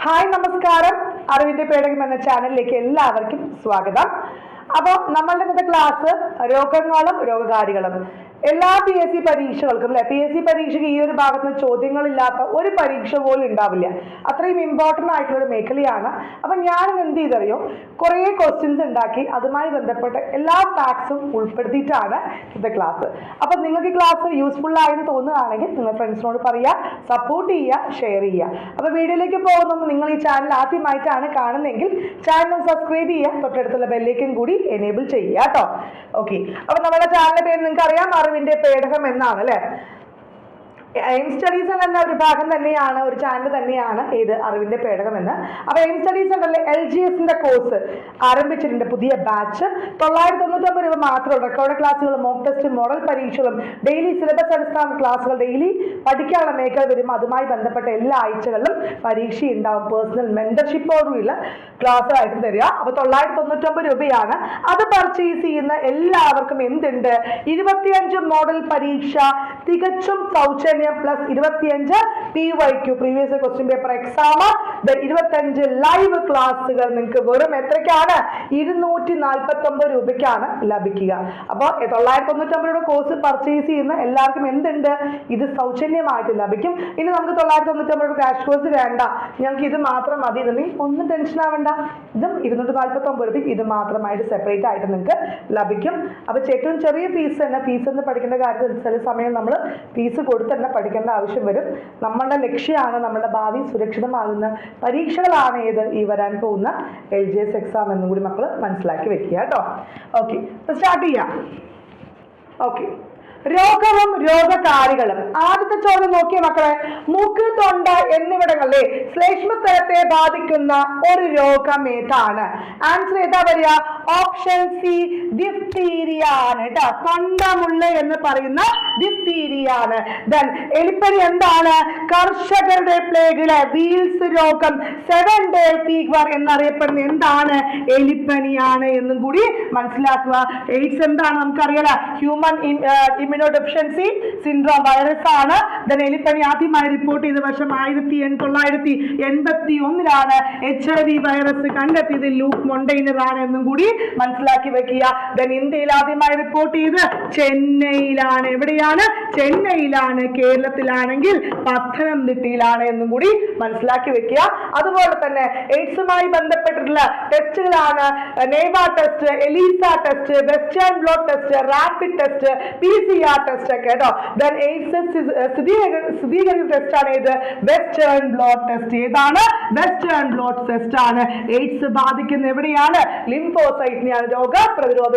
Hi നമസ്കാരം. അറിവിന്റെ പേടകം എന്ന ചാനലിലേക്ക് എല്ലാവർക്കും സ്വാഗതം. അപ്പോൾ നമ്മളുടെ ഇന്നത്തെ ക്ലാസ് രോഗങ്ങളും രോഗകാരികളും. എല്ലാ PSC പരീക്ഷകൾക്കും അല്ലെ, PSC പരീക്ഷയ്ക്ക് ഈ ഒരു ഭാഗത്ത് ചോദ്യങ്ങളില്ലാത്ത ഒരു പരീക്ഷ പോലും ഉണ്ടാവില്ല. അത്രയും ഇമ്പോർട്ടൻ്റ് ആയിട്ടുള്ള ഒരു മേഖലയാണ്. അപ്പൊ ഞാൻ എന്ത് ചെയ്തറിയോ, കുറേ ക്വസ്റ്റ്യൻസ് ഉണ്ടാക്കി അതുമായി ബന്ധപ്പെട്ട എല്ലാ ഫാക്ട്സും ഉൾപ്പെടുത്തിയിട്ടാണ് ഇന്നത്തെ ക്ലാസ്. അപ്പൊ നിങ്ങൾക്ക് ഈ ക്ലാസ് യൂസ്ഫുൾ ആയെന്ന് തോന്നുകയാണെങ്കിൽ നിങ്ങൾ ഫ്രണ്ട്സിനോട് പറയുക, സപ്പോർട്ട് ചെയ്യുക, ഷെയർ ചെയ്യുക. അപ്പൊ വീഡിയോയിലേക്ക് പോകുമ്പോൾ നിങ്ങൾ ഈ ചാനൽ ആദ്യമായിട്ടാണ് കാണുന്നതെങ്കിൽ ചാനൽ സബ്സ്ക്രൈബ് ചെയ്യുക, തൊട്ടടുത്തുള്ള ബെല്ലേക്കും കൂടി എനേബിൾ ചെയ്യുക കേട്ടോ. ഓക്കെ, അപ്പൊ നമ്മുടെ ചാനലിന്റെ പേര് നിങ്ങൾക്ക് അറിയാം, അറിവിന്റെ പേടകം എന്നാണ് അല്ലെ. എയിം സ്റ്റഡീസ് എന്ന ഒരു ഭാഗം തന്നെയാണ്, ഒരു ചാനൽ തന്നെയാണ് ഏത് അറിവിന്റെ പേടകം എന്ന്. അപ്പൊ എയിം സ്റ്റഡീസ് ഉണ്ടല്ലേ, LGSന്റെ കോഴ്സ് ആരംഭിച്ചിട്ടുണ്ട്, പുതിയ ബാച്ച്. 999 രൂപ മാത്രം. റെക്കോർഡ് ക്ലാസ്സുകളും മോക്ക് ടെസ്റ്റ് മോഡൽ പരീക്ഷകളും ഡെയിലി സിലബസ് അടിസ്ഥാന ക്ലാസ്സുകൾ ഡെയിലി പഠിക്കാനുള്ള മേഖല വരും. അതുമായി ബന്ധപ്പെട്ട എല്ലാ ആഴ്ചകളിലും പരീക്ഷ ഉണ്ടാവും. പേഴ്സണൽ മെന്റർഷിപ്പോടുള്ള ക്ലാസ്സായിട്ട് തരിക. അപ്പൊ 999 രൂപയാണ്. അത് പർച്ചേസ് ചെയ്യുന്ന എല്ലാവർക്കും എന്തുണ്ട്, 25 മോഡൽ പരീക്ഷ തികച്ചും സൗജന്യം plus 25 PYQ previous question paper exam, 25 live ക്ലാസ്സുകൾ നിങ്ങൾക്ക് വെറും എത്രയ്ക്കാണ്, 249 രൂപയ്ക്കാണ് ലഭിക്കുക. അപ്പോൾ 999 രൂപ കോഴ്സ് പർച്ചേസ് ചെയ്യുന്ന എല്ലാവർക്കും എന്തുണ്ട്, ഇത് സൗജന്യമായിട്ട് ലഭിക്കും. ഇനി നമുക്ക് 999 രൂപ ക്രാഷ് കോഴ്സ് വേണ്ട, ഞങ്ങൾക്ക് ഇത് മാത്രം മതി എന്നുണ്ടെങ്കിൽ ഒന്നും ടെൻഷൻ ആവേണ്ട. ഇതും 249 രൂപയ്ക്ക് ഇത് മാത്രമായിട്ട് സെപ്പറേറ്റ് ആയിട്ട് നിങ്ങൾക്ക് ലഭിക്കും. അപ്പോൾ ഏറ്റവും ചെറിയ ഫീസ് തന്നെ, ഫീസ് എന്ന് പഠിക്കേണ്ട കാര്യത്തിൽ ചില സമയം നമ്മൾ ഫീസ് കൊടുത്ത് തന്നെ പഠിക്കേണ്ട ആവശ്യം വരും. നമ്മളുടെ ലക്ഷ്യമാണ് നമ്മുടെ ഭാവി സുരക്ഷിതമാകുന്ന പരീക്ഷകളാണ് ഏത് ഈ വരാൻ പോകുന്ന LGS എക്സാം എന്നും കൂടി മക്കൾ മനസ്സിലാക്കി വെക്കുക കേട്ടോ. ഓക്കെ, സ്റ്റാർട്ട് ചെയ്യാം. ഓക്കെ, രോഗവും രോഗകാരികളും. ആദ്യത്തെ ചോദ്യം നോക്കിയ മക്കളെ, മൂക്ക്, തൊണ്ട എന്നിവിടങ്ങളിലെ ശ്ലേഷ്മസ്ഥലത്തെ ബാധിക്കുന്ന ഒരു രോഗം ഏതാണ്? ആൻസർ ഏതാ വരിക? ഓപ്ഷൻ സി, ഡിഫ്തീരിയ ആണ് കേട്ടോ. തൊണ്ടമുള്ള എന്ന് പറയുന്ന ഡിഫ്തീരിയ ആണ്. ദെൻ എലിപ്പനി എന്താണ്? കർഷകരുടെ പ്ലേഗിലെ വീൽസ് രോഗം, 7 ഡേ ഫീവർ എന്നറിയപ്പെടുന്ന എന്താണ്? എലിപ്പനിയാണ് എന്നും കൂടി മനസ്സിലാക്കുക. എയ്ഡ്സ് എന്താണ് നമുക്കറിയാലോ, ഹ്യൂമൻ ഇമ്മ്യൂണോഡെഫിഷ്യൻസി സിൻഡ്രോം വൈറസ് ആണ്. ദെൻ എലിപ്പനി ആദ്യമായി റിപ്പോർട്ട് ചെയ്ത വർഷം 1981 HIV വൈറസ് കണ്ടെത്തിയത് ലൂക്ക് മൊണ്ടൈനർ ആണ് എന്നും കൂടി മനസ്സിലാക്കി വെക്കുക. ദെൻ ഇന്ത്യയിൽ ആദ്യമായി റിപ്പോർട്ട് ചെയ്ത് ചെന്നൈയിലാണ്. എവിടെയാണ്? ചെന്നൈയിലാണ്. കേരളത്തിലാണെങ്കിൽ പത്തനംതിട്ടയിലാണ് എന്നും കൂടി മനസ്സിലാക്കി വെക്കുക. അതുപോലെ തന്നെ എയ്ഡ്സുമായി ബന്ധപ്പെട്ടിട്ടുള്ള ടെസ്റ്റുകളാണ് നേവ test, ELISA test, western blot test, rapid test, PCR test ഒക്കെ കേട്ടോ. ദെൻ എയ്ഡ്സ് സ്ഥിരീകരിക്കുന്ന ടെസ്റ്റ് ആണ് ഇത് വെസ്റ്റേൺ ബ്ലോട്ട് ടെസ്റ്റ്. ഏതാണ്? വെസ്റ്റേൺ ബ്ലോട്ട് ടെസ്റ്റ് ആണ്. എയ്ഡ്സ് ബാധിക്കുന്ന എവിടെയാണ്? ലിംഫോസൈറ്റിനെയാണ്. രോഗപ്രതിരോധ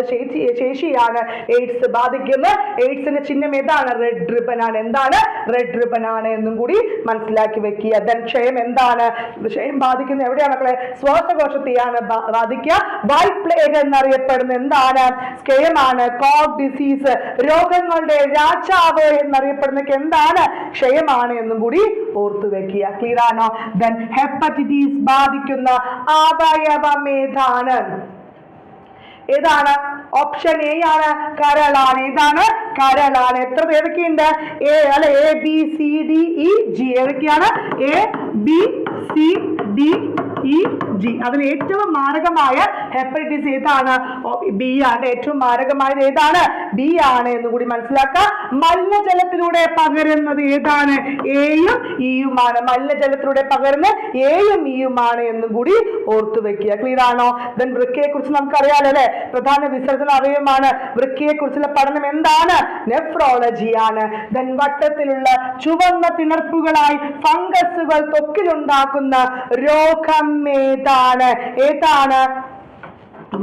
ശേഷിയാണ് എയ്ഡ്സ് ബാധിക്കുന്നത്. എയ്ഡ്സിന്റെ ചിഹ്നം ഏതാണ്? റെഡ് റിബൺ ആണ്. എന്താണ്? റെഡ് റിബൺ ആണ് എന്നും കൂടി മനസ്സിലാക്കി വെക്കുക. ദെൻ ക്ഷയം എന്താണ്? ക്ഷയം ബാധിക്കുന്ന എവിടെയാണ് മക്കളെ? ശ്വാസകോശത്തെയാണ് ബാധിക്കുക. വൈറ്റ് പ്ലേഗ് എന്നറിയപ്പെടുന്ന എന്താണ്? ക്ഷയമാണ്. കോഗ് ഡിസീസ്, രോഗങ്ങളുടെ രാജാവ് എന്നറിയപ്പെടുന്ന എന്താണ്? ക്ഷയമാണ് എന്നും കൂടി ഓർത്തു വെക്കുക. ക്ലിയർ ആണോ? ദെൻ ഹെപ്പറ്റൈറ്റിസ് ബാധിക്കുന്ന അവയവം ഏതാണ്? ഏതാണ്? ഓപ്ഷൻ എ ആണ്, കരളാണ്. ഏതാണ്? കരളാണ്. എത്ര ഏതൊക്കെയുണ്ട്? ABCDEG ഏതൊക്കെയാണ്? ABCDEG. അതിൽ ഏറ്റവും മാരകമായ ഹെപ്പറ്റൈറ്റിസ് ഏതാണ്? ബി ആണ്. ഏറ്റവും മാരകമായത് ഏതാണ്? ബി ആണ് എന്ന് കൂടി മനസ്സിലാക്കുക. മലിനജലത്തിലൂടെ പകരുന്നത് ഏതാണ്? എയും ഇയുമാണ്. മലിനജലത്തിലൂടെ പകരുന്ന എയും ഇയുമാണ് എന്നും കൂടി ഓർത്തു വെക്കുക. ക്ലിയർ ആണോ? ദെൻ വൃക്കയെ കുറിച്ച് നമുക്കറിയാലോ അല്ലെ, പ്രധാന വിസർജന അവയവമാണ്. വൃക്കയെ കുറിച്ചുള്ള പഠനം എന്താണ്? നെഫ്രോളജി ആണ്. ദെൻ വട്ടത്തിലുള്ള ചുവന്ന തിണർപ്പുകളായി ഫംഗസുകൾ ത്വക്കിലുണ്ടാക്കുന്ന രോഗം ഏതാണ്? ഏതാണ്?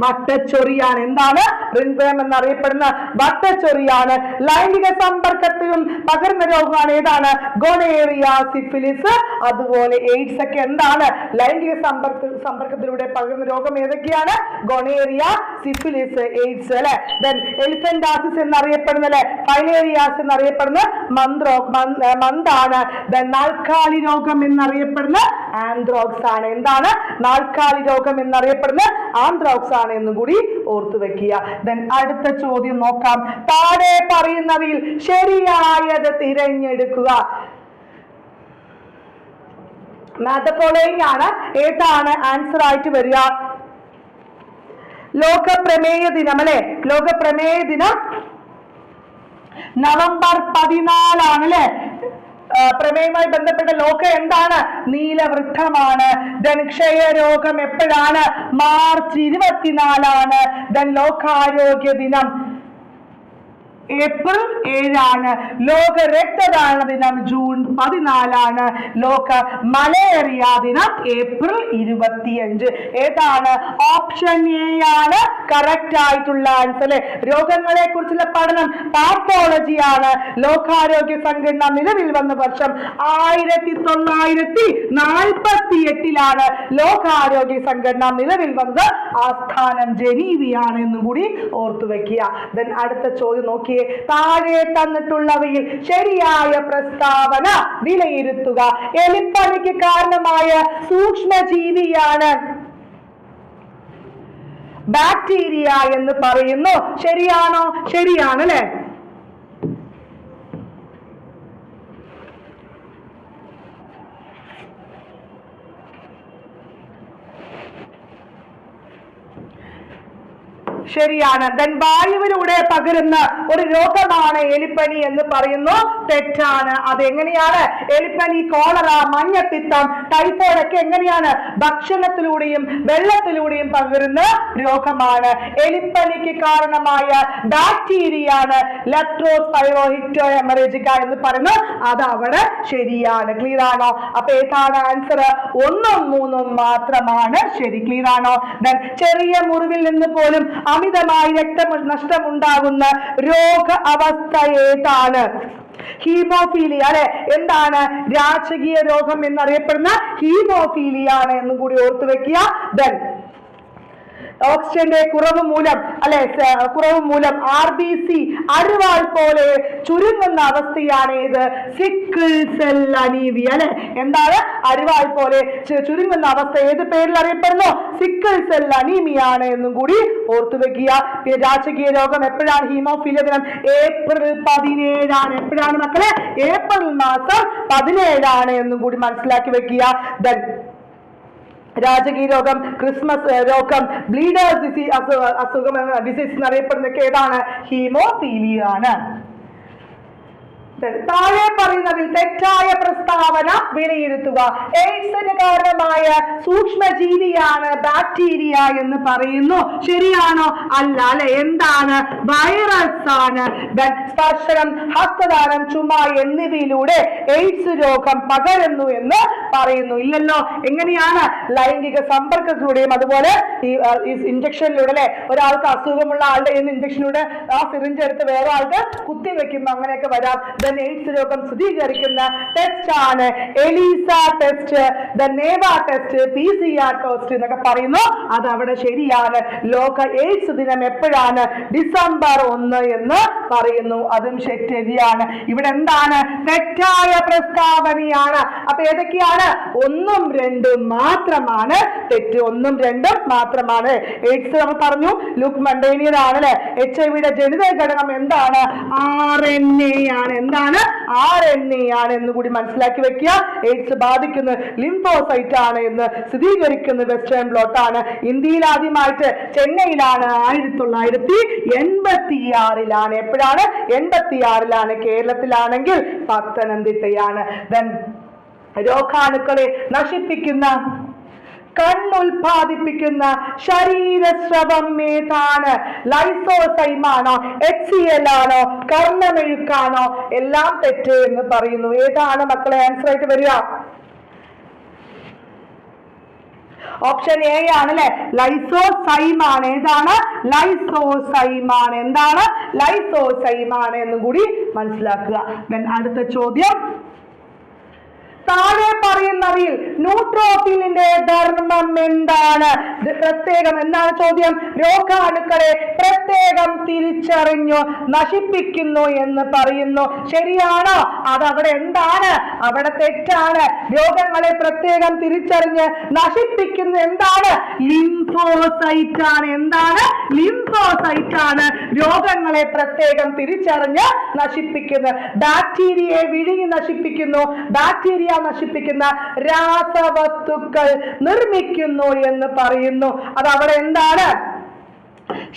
വട്ടച്ചൊറിയാണ്. എന്താണ്? റിൻവേം എന്നറിയപ്പെടുന്ന വട്ടച്ചൊറിയാണ്. ലൈംഗിക സമ്പർക്കത്തിലും പകർന്ന രോഗമാണ്. ഏതാണ്? ഗൊണേറിയ, സിഫിലിസ്, അതുപോലെ എയ്ഡ്സ് ഒക്കെ എന്താണ്? ലൈംഗിക സമ്പർക്കത്തിലൂടെ പകർന്ന രോഗം ഏതൊക്കെയാണ്? ഗൊണേറിയ, സിഫിലിസ്, എയ്ഡ്സ് അല്ലെ. ദെൻ എലിഫന്റാസിസ് എന്നറിയപ്പെടുന്ന അല്ലെ, ഫൈലേറിയാസ് എന്നറിയപ്പെടുന്ന മന്താണ്. ദെൻ നാൽക്കാലി രോഗം എന്നറിയപ്പെടുന്ന ആന്ത്രോക്സ് ആണ്. എന്താണ്? നാൽക്കാലി രോഗം എന്നറിയപ്പെടുന്ന ആന്ത്രോക്സ് ആണ് എന്നും കൂടി ഓർത്തു വെക്കുക. ദെൻ അടുത്ത ചോദ്യം നോക്കാം. താഴെ പറയുന്നവയിൽ ശരിയായത് തിരഞ്ഞെടുക്കുക. മാതപ്പോളോയിങ് ആണ്. ഏതാണ് ആൻസർ ആയിട്ട് വരിക? ലോക പ്രമേയ ദിനം അല്ലെ? ലോക പ്രമേയ ദിനം നവംബർ 14 അല്ലെ? പ്രമേയവുമായി ബന്ധപ്പെട്ട ലോക എന്താണ്? നീലവൃത്തമാണ്. ക്ഷയരോഗം എപ്പോഴാണ്? മാർച്ച് 24. ലോകാരോഗ്യ ദിനം ഏപ്രിൽ 7. ലോക രക്തദാന ദിനം ജൂൺ 14. ലോക മലേറിയ ദിനം ഏപ്രിൽ 25. ഏതാണ്? ഓപ്ഷൻ എ ആണ് കറക്റ്റ് ആയിട്ടുള്ള ആൻസർ. രോഗങ്ങളെ കുറിച്ചുള്ള പഠനം പാത്തോളജി ആണ്. ലോകാരോഗ്യ സംഘടന നിലവിൽ വന്ന വർഷം 1948 ലോകാരോഗ്യ സംഘടന നിലവിൽ വന്നത്. ആസ്ഥാനം ജനീവയാണ് എന്നും കൂടി ഓർത്തു വെക്കുക. അടുത്ത ചോദ്യം നോക്കിയേ. താഴെ തന്നിട്ടുള്ളവയിൽ ശരിയായ പ്രസ്താവന വിലയിരുത്തുക. എലിപ്പനിക്ക് കാരണമായ സൂക്ഷ്മജീവിയാണ് ബാക്ടീരിയ എന്ന് പറയുന്നു. ശരിയാണോ? ശരിയാണ് അല്ലെ? ശരിയാണ്. വായുവിലൂടെ പകരുന്ന ഒരു രോഗമാണ് എലിപ്പനി എന്ന് പറയുന്നു. തെറ്റാണ്. അതെങ്ങനെയാണ്? എലിപ്പനി, കോളറ, മഞ്ഞപ്പിത്തം, ടൈഫോയിഡ് ഒക്കെ എങ്ങനെയാണ്? ഭക്ഷണത്തിലൂടെയും വെള്ളത്തിലൂടെയും പകരുന്ന രോഗമാണ്. എലിപ്പനിക്ക് കാരണമായ ബാക്ടീരിയയാണ് ലെപ്റ്റോസ്പൈറോഹിക്ടോ ഹെമറേജിക്ക എന്ന് പറയുന്നു. അത് അവിടെ ശരിയാണ്. ക്ലിയർ ആണോ? അപ്പൊ ഏതാണ് ആൻസർ? 1ഉം 3ഉം മാത്രമാണ് ശരി. ക്ലിയർ ആണോ? ചെറിയ മുറിവിൽ നിന്ന് പോലും അമിതമായി രക്തനഷ്ടമുണ്ടാകുന്ന രോഗ അവസ്ഥ ഏതാണ്? ഹീമോഫീലിയ അല്ലെ? എന്താണ്? രാജകീയ രോഗം എന്നറിയപ്പെടുന്ന ഹീമോഫീലിയ ആണ് എന്നും കൂടി ഓർത്തു വെക്കുക. ഓക്സിജന്റെ കുറവ് മൂലം RBC അരിവാൾ പോലെ ചുരുങ്ങുന്ന അവസ്ഥയാണ് ഇത്. സിക്കിൾ സെൽ അനീമിയ അല്ലെ? എന്താണ്? അരിവാൾ പോലെ ചുരുങ്ങുന്ന അവസ്ഥ ഏത് പേരിൽ അറിയപ്പെടുന്നു? സിക്കിൾ സെൽ അനീമിയ ആണ് എന്നും കൂടി ഓർത്തു വെക്കുക. രാജകീയ രോഗം എപ്പോഴാണ്? ഹീമോഫീലിയ ദിനം ഏപ്രിൽ 17. എപ്പോഴാണ് മക്കളെ? ഏപ്രിൽ മാസം 17 എന്നും കൂടി മനസ്സിലാക്കി വെക്കുക. രാജകീയ രോഗം, ക്രിസ്മസ് രോഗം, ബ്ലീഡേഴ്സ് ഡിസീസ് എന്നറിയപ്പെടുന്നതൊക്കെ ഏതാണ്? ഹീമോഫീലിയ ആണ്. താഴെ പറയുന്നതിൽ തെറ്റായ പ്രസ്താവന വിലയിരുത്തുക. എയ്ഡ്സിന് കാരണമായ സൂക്ഷ്മജീവിയാണ് ബാക്ടീരിയ എന്ന് പറയുന്നു. ശരിയാണോ? അല്ല അല്ലെ? എന്താണ്? വൈറസ് ആണ്. സ്പർശനം, ഹസ്തദാനം, ചുമ എന്നിവയിലൂടെ എയ്ഡ്സ് രോഗം പകരുന്നു എന്ന് പറയുന്നു. ഇല്ലല്ലോ. എങ്ങനെയാണ്? ലൈംഗിക സമ്പർക്കത്തിലൂടെയും അതുപോലെ ഈ ഇഞ്ചക്ഷനിലൂടെ അല്ലെ? ഒരാൾക്ക് അസുഖമുള്ള ആളുടെ ഇഞ്ചക്ഷനിലൂടെ ആ സിറിഞ്ച് എടുത്ത് വേറെ ആൾക്ക് കുത്തിവെക്കുമ്പോൾ അങ്ങനെയൊക്കെ വരാം. എയ്ഡ്സ് രോഗം സ്ഥിരീകരിക്കുന്ന ടെസ്റ്റ് ആണ് എലീസ ടെസ്റ്റ്, നേവ ടെസ്റ്റ്, PCR ടെസ്റ്റ് എന്നൊക്കെ പറയുന്നു. അത് അവിടെ ശരിയാണ്. ലോക എയ്ഡ്സ് ദിനം എപ്പോഴാണ്? ഡിസംബർ 1 എന്ന് പറയുന്നു. അതും ശരിയാണ്. ഇവിടെ എന്താണ്? തെറ്റായ പ്രസ്താവനയാണ്. അപ്പൊ ഏതൊക്കെയാണ്? 1ഉം 2ഉം മാത്രമാണ് തെറ്റ്. 1ഉം 2ഉം മാത്രമാണ്. എയ്ഡ്സ് നമ്മൾ പറഞ്ഞു ലൂക്ക് മണ്ടേനിയൻ ആണ് അല്ലെ? HIV-യുടെ ജനിതക ഘടകം എന്താണ്? RNA ആണ്. എന്താണ്? RNA ആണ് എന്ന് കൂടി മനസ്സിലാക്കി വെക്കുക. എയ്ഡ്സ് ബാധിക്കുന്നത് ലിംഫോസൈറ്റ് ആണ് എന്ന് സ്ഥിരീകരിക്കുന്നത് വെസ്റ്റേൺ ബ്ലോട്ട് ആണ്. ഇന്ത്യയിൽ ആദ്യമായിട്ട് ചെന്നൈയിലാണ് 1986. എപ്പോഴാണ്? 86. കേരളത്തിലാണെങ്കിൽ പത്തനംതിട്ടയാണ്. രോഗാണുക്കളെ നശിപ്പിക്കുന്ന കണ്ണുൽപാദിപ്പിക്കുന്ന ശരീരസ്രവം ഏതാണ്? ലൈസോസൈമാണോ? HCl ആണോ? കർണമെഴുക്കാണോ? എല്ലാം തെറ്റ് എന്ന് പറയുന്നു. ഏതാണ് മക്കളെ ആൻസർ ആയിട്ട് വരിക? ഓപ്ഷൻ എ ആണ് അല്ലെ? ലൈസോസൈമാണ്. ഏതാണ്? ലൈസോസൈമാണ്. എന്താണ്? ലൈസോസൈമാണ് എന്നും കൂടി മനസ്സിലാക്കുക. അടുത്ത ചോദ്യം. താഴെ പറയുന്നവയിൽ ന്യൂട്രോഫിലിന്റെ ധർമ്മം എന്താണ്? പ്രത്യേകം എന്താണ് ചോദ്യം? രോഗാണുക്കളെ പ്രത്യേകം തിരിച്ചറിഞ്ഞു നശിപ്പിക്കുന്നു എന്ന് പറയുന്നു. ശരിയാണോ? അതവിടെ എന്താണ്? അവിടെ തെറ്റാണ്. രോഗങ്ങളെ പ്രത്യേകം തിരിച്ചറിഞ്ഞ് നശിപ്പിക്കുന്ന എന്താണ്? ലിംഫോസൈറ്റ് ആണ്. എന്താണ്? ലിംഫോസൈറ്റ് ആണ് രോഗങ്ങളെ പ്രത്യേകം തിരിച്ചറിഞ്ഞ് നശിപ്പിക്കുന്നത്. ബാക്ടീരിയയെ വിഴുങ്ങി നശിപ്പിക്കുന്നു. ബാക്ടീരിയ ബാക്ടീരിയ നശിപ്പിക്കുന്ന രാസവസ്തുക്കൾ നിർമ്മിക്കുന്നു എന്ന് പറയുന്നു. അത് അവിടെ എന്താണ്?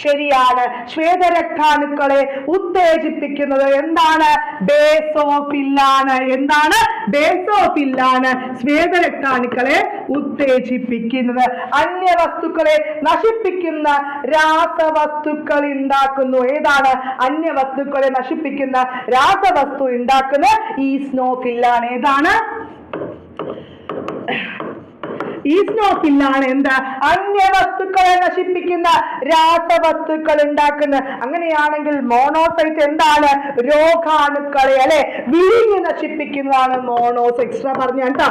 ശരിയാണ്. ശ്വേതരക്താണുക്കളെ ഉത്തേജിപ്പിക്കുന്നത് എന്താണ്? ബേസോഫില്ലാണ്. എന്താണ്? ബേസോഫില്ലാണ് ശ്വേതരക്താണുക്കളെ ഉത്തേജിപ്പിക്കുന്നത്. അന്യവസ്തുക്കളെ നശിപ്പിക്കുന്ന രാസവസ്തുക്കൾ ഉണ്ടാക്കുന്നു. ഏതാണ്? അന്യവസ്തുക്കളെ നശിപ്പിക്കുന്ന രാസവസ്തു ഉണ്ടാക്കുന്ന ഈസ്നോഫില്ലാണ്. ഏതാണ്? ഈസ്നോഫില്ലാണ് എന്ത്? അന്യവസ്തുക്കളെ നശിപ്പിക്കുന്ന രാസവസ്തുക്കൾ ഉണ്ടാക്കുന്നത്. അങ്ങനെയാണെങ്കിൽ മോണോസൈറ്റ് എന്താണ്? രോഗാണുക്കളെ അല്ലെ വിഴുങ്ങി നശിപ്പിക്കുന്നതാണ് മോണോസൈറ്റ്. എക്സ്ട്രാ പറഞ്ഞ കേട്ടോ,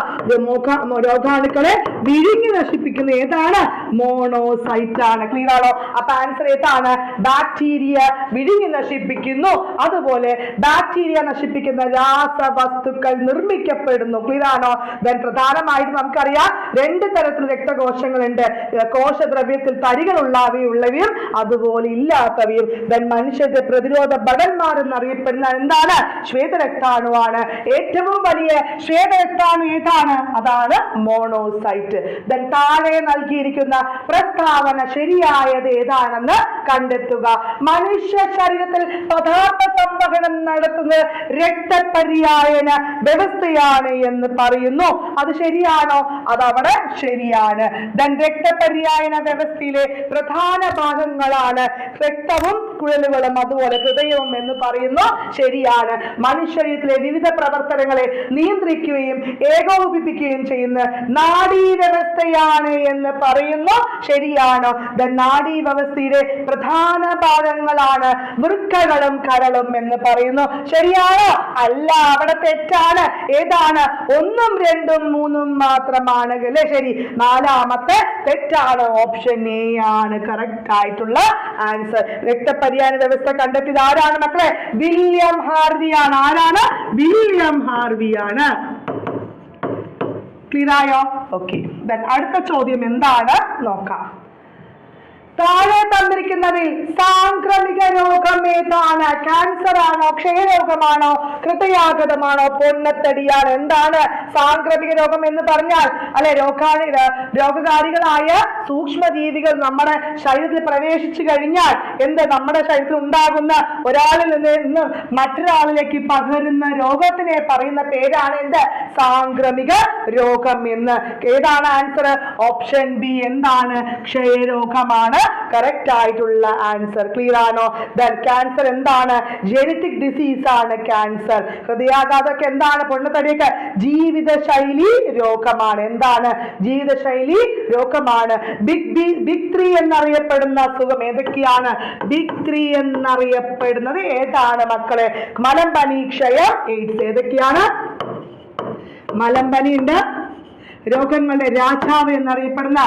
രോഗാണുക്കളെ വിഴുങ്ങി നശിപ്പിക്കുന്ന ഏതാണ്? മോണോസൈറ്റ് ആണ്. ക്ലിയർ ആണോ? അപ്പൊ ആൻസർ ഏതാണ്? ബാക്ടീരിയ വിഴുങ്ങി നശിപ്പിക്കുന്നു, അതുപോലെ ബാക്ടീരിയ നശിപ്പിക്കുന്ന രാസവസ്തുക്കൾ നിർമ്മിക്കപ്പെടുന്നു. ക്ലിയർ ആണോ? ദെൻ പ്രധാനമായിട്ട് നമുക്കറിയാം രണ്ട് തരത്തിൽ രക്തകോശങ്ങളുണ്ട്. കോശദ്രവ്യത്തിൽ തരികളുള്ളവയും അതുപോലെ ഇല്ലാത്തവയും. മനുഷ്യരുടെ പ്രതിരോധ ഭടന്മാർ എന്നറിയപ്പെടുന്ന എന്താണ്? ശ്വേതരക്താണുവാണ്. ഏറ്റവും വലിയ ശ്വേതരക്താണു ഏതാണ്? അതാണ് മോണോസൈറ്റ്. താഴെ നൽകിയിരിക്കുന്ന പ്രസ്താവന ശരിയായത് ഏതാണെന്ന് കണ്ടെത്തുക. മനുഷ്യ ശരീരത്തിൽ പദാർത്ഥ സംവഹനം നടത്തുന്നത് രക്തപര്യായന വ്യവസ്ഥയാണ് എന്ന് പറയുന്നു. അത് ശരിയാണോ? അതവിടെ ശരിയാണ്. രക്തപര്യായന വ്യവസ്ഥയിലെ പ്രധാന ഭാഗങ്ങളാണ് രക്തവും കുഴലുകളും അതുപോലെ ഹൃദയവും എന്ന് പറയുന്നു. ശരിയാണ്. മനുഷ്യരീരത്തിലെ വിവിധ പ്രവർത്തനങ്ങളെ നിയന്ത്രിക്കുകയും ഏകോപിപ്പിക്കുകയും ചെയ്യുന്ന നാഡീവ്യവസ്ഥയാണ് എന്ന് പറയുന്നു. ശരിയാണ്. നാഡീവ്യവസ്ഥയുടെ പ്രധാന ഭാഗങ്ങളാണ് വൃക്കകളും കരളും എന്ന് പറയുന്നു. ശരിയാണോ? അല്ല, അവിടെ തെറ്റാണ്. ഏതാണ്? 1, 2, 3 മാത്രമാണ് അല്ലേ ശരി. നാലാമത്തെ തെറ്റാണ്. ഓപ്ഷൻ എ ആണ് കറക്റ്റ് ആയിട്ടുള്ള ആൻസർ. രക്തപര്യായന വ്യവസ്ഥ കണ്ടെത്തിയത് ആരാണ് മക്കളെ? വില്യം ഹാർവിയാണ്. ആരാണ്? വില്യം ഹാർവിയാണ്. ക്ലിയർ ആയോ? ഓക്കെ. അടുത്ത ചോദ്യം എന്താണ് നോക്കാം. താഴെ തന്നിരിക്കുന്നവയിൽ സാംക്രമിക രോഗം ഏതാണ്? ക്യാൻസർ ആണോ? ക്ഷയരോഗമാണോ? ഹൃദയാഘാതമാണോ? പൊണ്ണത്തടിയാണ്? എന്താണ് സാംക്രമിക രോഗം എന്ന് പറഞ്ഞാൽ? അല്ലെ രോഗകാരികളായ സൂക്ഷ്മജീവികൾ നമ്മുടെ ശരീരത്തിൽ പ്രവേശിച്ചു കഴിഞ്ഞാൽ നമ്മുടെ ശരീരത്തിൽ ഉണ്ടാകുന്ന ഒരാളിൽ നിന്ന് മറ്റൊരാളിലേക്ക് പകരുന്ന രോഗത്തിനെ പറയുന്ന പേരാണ് സാംക്രമിക രോഗം എന്ന്. ഏതാണ് ആൻസർ? Option B. എന്താണ്? ക്ഷയരോഗമാണ് കറക്റ്റ് ആയിട്ടുള്ള ആൻസർ. ക്ലിയർ ആണോ? ക്യാൻസർ എന്താണ്? ജെനറ്റിക് ഡിസീസ് ആണ് ക്യാൻസർ. ഹൃദയാഘാതമൊക്കെ എന്താണ്? പൊണ്ണത്തടിയൊക്കെ ജീവിതശൈലി രോഗമാണ്. എന്താണ്? ജീവിതശൈലി രോഗമാണ്. ബിഗ് 3 എന്നറിയപ്പെടുന്ന അസുഖം ഏതൊക്കെയാണ്? ബിഗ് 3 എന്നറിയപ്പെടുന്നത് ഏതാണ് മക്കളെ? മലമ്പനി, ക്ഷയം, എയ്ഡ്സ്. ഏതൊക്കെയാണ്? മലമ്പനി ഉണ്ട്, രോഗങ്ങളുടെ രാജാവ് എന്നറിയപ്പെടുന്ന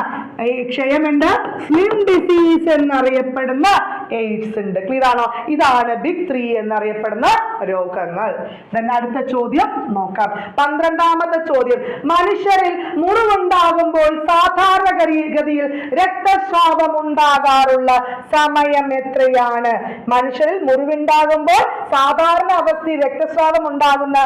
ക്ഷയമുണ്ട്, സ്ലിം ഡിസീസ് എന്നറിയപ്പെടുന്ന എയ്ഡ്സ് ഉണ്ട്. ക്ലിയർ ആണോ? ഇതാണ് ബിഗ് 3 എന്നറിയപ്പെടുന്ന രോഗങ്ങൾ. അടുത്ത ചോദ്യം നോക്കാം. 12ാമത്തെ ചോദ്യം. മനുഷ്യരിൽ മുറിവുണ്ടാകുമ്പോൾ സാധാരണഗതിയിൽ രക്തസ്രാവം ഉണ്ടാകാറുള്ള സമയം എത്രയാണ്? മനുഷ്യരിൽ മുറിവുണ്ടാകുമ്പോൾ സാധാരണ അവസ്ഥയിൽ രക്തസ്രാവം ഉണ്ടാകുന്ന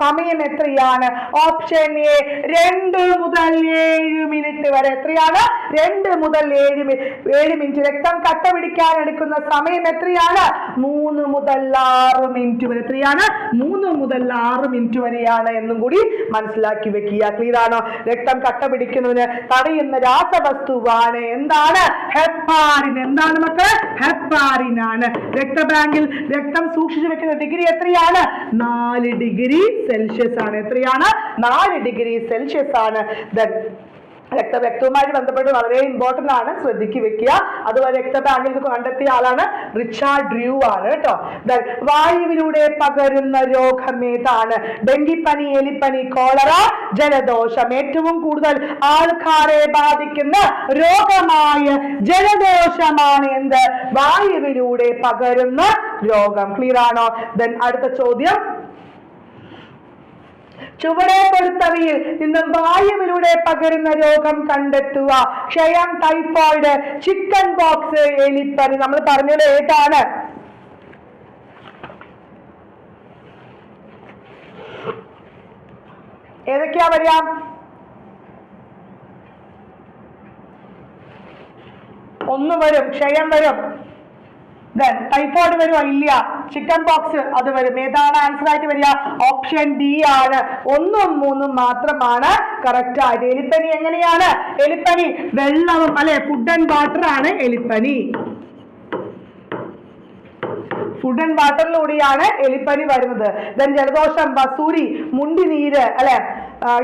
സമയം എത്രയാണ്? ഓപ്ഷൻ എ 2 മുതൽ 7 മിനിറ്റ് വരെ. എത്രയാണ്? 2 മുതൽ 7 മിനിറ്റ്. രക്തം കട്ട പിടിക്കാൻ എടുക്കുന്ന സമയം എത്രയാണ്? 3 മുതൽ 6 മിനിറ്റ് വരെ. എത്രയാണ്? 3 മുതൽ 6 മിനിറ്റ് വരെയാണ് എന്നും കൂടി മനസ്സിലാക്കി വെക്കുക. ക്ലിയർ ആണോ? രക്തം കട്ട പിടിക്കുന്നതിന് തടയുന്ന രാസവസ്തുവാണ് എന്താണ്? ഹെപ്പാരിൻ. എന്താണ് മക്കളെ? ഹെപ്പാരിൻ ആണ്. രക്തബാങ്കിൽ രക്തം സൂക്ഷിച്ചു വെക്കുന്ന ഡിഗ്രി എത്രയാണ്? 4 ഡിഗ്രി സെൽഷ്യസ് ആണ്. എത്രയാണ്? 4 ഡിഗ്രി സെൽഷ്യസ് ആണ്. രക്തവുമായി ബന്ധപ്പെട്ട് വളരെ ഇമ്പോർട്ടന്റ് ആണ്, ശ്രദ്ധിക്കി വെക്കുക. അതുപോലെ രക്തബാങ്കിൽ കണ്ടെത്തിയ ആളാണ് റിച്ചാർഡ് ഡ്രൂ ആണ് കേട്ടോ. വായുവിലൂടെ പകരുന്ന രോഗം ഏതാണ്? ഡെങ്കിപ്പനി, എലിപ്പനി, കോളറ, ജലദോഷം. ഏറ്റവും കൂടുതൽ ആൾക്കാരെ ബാധിക്കുന്ന രോഗമായ ജലദോഷമാണ് എന്ത്? വായുവിലൂടെ പകരുന്ന രോഗം. ക്ലിയർ ആണോ? അടുത്ത ചോദ്യം. ചുവടെ കൊടുത്തവയിൽ നിന്നും വായുവിലൂടെ പകരുന്ന രോഗം കണ്ടെത്തുക. ക്ഷയം, ടൈഫോയിഡ്, ചിക്കൻ പോക്സ്, എലിപ്പനി. നമ്മൾ പറഞ്ഞത് ഏതാണ്? ഏതൊക്കെയാ വരിക? ഒന്ന് വരും, ക്ഷയം വരും, ടൈഫോയിഡ് വരുമോ? ഇല്ല. ചിക്കൻ പോക്സ് അത് വരും. ഏതാണ് ആൻസർ ആയിട്ട് വരിക? ഓപ്ഷൻ ഡി ആണ്. 1ഉം 3ഉം മാത്രമാണ് കറക്റ്റ് ആയിട്ട്. എലിപ്പനി എങ്ങനെയാണ്? എലിപ്പനി വെള്ളവും അല്ലെ, ഫുഡ് ആൻഡ് വാട്ടർ ആണ് എലിപ്പനി. ഫുഡ് ആൻഡ് വാട്ടറിലൂടെയാണ് എലിപ്പനി വരുന്നത്. ജലദോഷം, വസൂരി, മുണ്ടിനീര് അല്ലെ,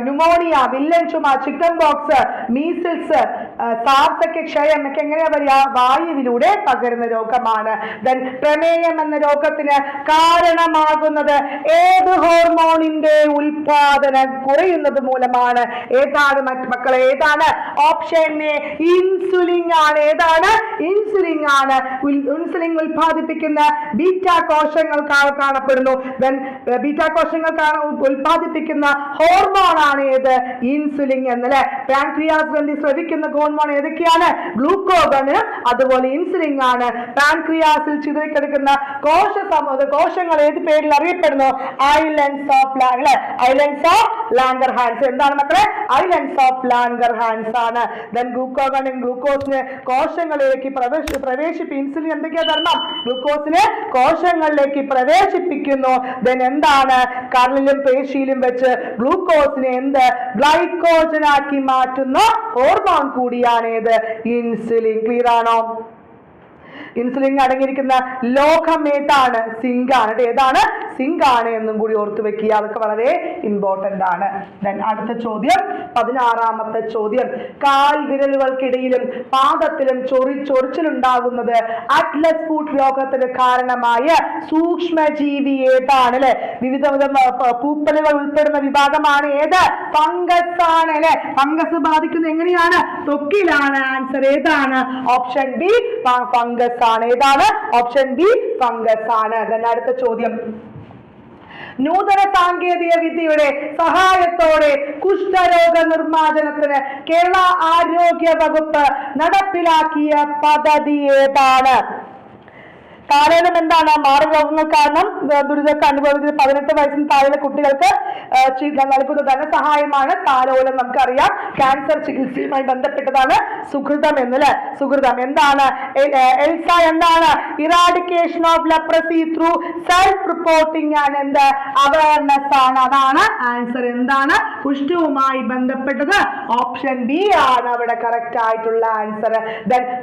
ന്യൂമോണിയ, വില്ലൻ ചുമ, ചിക്കൻ ബോക്സ്, മീസിൽസ്, സാർസ് ഒക്കെ, ക്ഷയം ഒക്കെ എങ്ങനെയാ വരിക? വായുവിലൂടെ പകരുന്ന രോഗമാണ്. പ്രമേയം എന്ന രോഗത്തിന് കാരണമാകുന്നത് ഏത് ഹോർമോണിന്റെ ഉൽപാദനം കുറയുന്നത് മൂലമാണ്? ഏതാണ് മക്കളെ? ഏതാണ്? ഓപ്ഷൻ എ ഇൻസുലിൻ ആണ്. ഏതാണ്? ഇൻസുലിൻ ആണ്. ഇൻസുലിൻ ഉൽപാദിപ്പിക്കുന്ന ബീറ്റാ കോശങ്ങൾ കാണപ്പെടുന്നു. ബീറ്റാ കോശങ്ങൾ ഉൽപാദിപ്പിക്കുന്ന ഹോർമോൺ ആണ് ഏത്? ഇൻസുലിൻ എന്നല്ലേ. പാൻക്രിയാസ് ഗ്രന്ഥി സ്രവിക്കുന്ന ഹോർമോൺ ഏതൊക്കെയാണ്? ഗ്ലൂക്കോഗണ്, അതുപോലെ ഇൻസുലിൻ ആണ്. പാൻക്രിയാസിൽ ചിതറിക്കിടക്കുന്ന കോശങ്ങൾ ഏത് പേരിൽ അറിയപ്പെടുന്നു? Islands of Langerhans. എന്താണ് മക്കളെ? ഐലൻഡ്സ് ഓഫ് ലാംഗർഹാൻസ് ആണ്. ഗ്ലൂക്കോഗൺ ഗ്ലൂക്കോസിന് കോശങ്ങളിലേക്ക് ഇൻസുലിൻ എന്തൊക്കെയാ ധർമ്മം? ഗ്ലൂക്കോസിന് കോശങ്ങളിലേക്ക് പ്രവേശിപ്പിക്കുന്നു. എന്താണ്? കരളിലും പേശിയിലും വെച്ച് ഗ്ലൂക്കോസിനെ ഗ്ലൈക്കോജനാക്കി മാറ്റുന്ന ഹോർമോൺ കൂടിയാണ് ഏത്? ഇൻസുലിൻ. ക്ലിയർ ആണോ? ഇൻസുലിൻ അടങ്ങിയിരിക്കുന്ന ലോഹം ഏതാണ്? സിങ്ക് ആണ്. ഏതാണ്? സിങ്ക് ആണ് എന്നും കൂടി ഓർത്തു വെക്കുക. അതൊക്കെ വളരെ ഇമ്പോർട്ടന്റ് ആണ്. അടുത്ത ചോദ്യം, 16ാമത്തെ ചോദ്യം. കാൽ വിരലുകൾക്കിടയിലും പാദത്തിലും ചൊറിച്ചിലുണ്ടാകുന്നത് അറ്റ്ലസ് ഫുഡ് രോഗത്തിന് കാരണമായ സൂക്ഷ്മജീവി ഏതാണ്? അല്ലെ, വിവിധ പൂപ്പലുകൾ ഉൾപ്പെടുന്ന വിഭാഗമാണ് ഏത്? ഫംഗസ് ആണ്. അല്ലെ, ഫംഗസ് ബാധിക്കുന്നത് എങ്ങനെയാണ്? ത്വക്കിലാണ്. ആൻസർ ഏതാണ്? ഓപ്ഷൻ ബി ഫംഗസ് ആണ്. ഏതാണ്? ഓപ്ഷൻ ബി ഫംഗസ് ആണ്. അടുത്ത ചോദ്യം, നൂതന സാങ്കേതിക വിദ്യയുടെ സഹായത്തോടെ കുഷ്ഠരോഗ നിർമ്മാർജ്ജനത്തിന് കേരള ആരോഗ്യ വകുപ്പ് നടപ്പിലാക്കിയ പദ്ധതി ഏതാണ്? കാലേനം എന്താണ്? മാരരോഗങ്ങൾ കാരണം ദുരിതമൊക്കെ അനുഭവിക്കുന്ന 18 വയസ്സിന് താഴെയുള്ള കുട്ടികൾക്ക് നൽകുന്ന ധനസഹായമാണ് താലോലം. നമുക്കറിയാം, ക്യാൻസർ ചികിത്സയുമായി ബന്ധപ്പെട്ടതാണ് സുഹൃതം എന്നല്ലേ. സുഹൃതം എന്താണ്? എൽസ എന്താണ്? Eradication of leprosy through self reporting and എന്ത്? അവയർനെസ് ആണ്. അതാണ് ആൻസർ. എന്താണ്? കുഷ്ഠവുമായി ബന്ധപ്പെട്ടത് ഓപ്ഷൻ ബി ആണ് അവിടെ കറക്റ്റ് ആയിട്ടുള്ള ആൻസർ.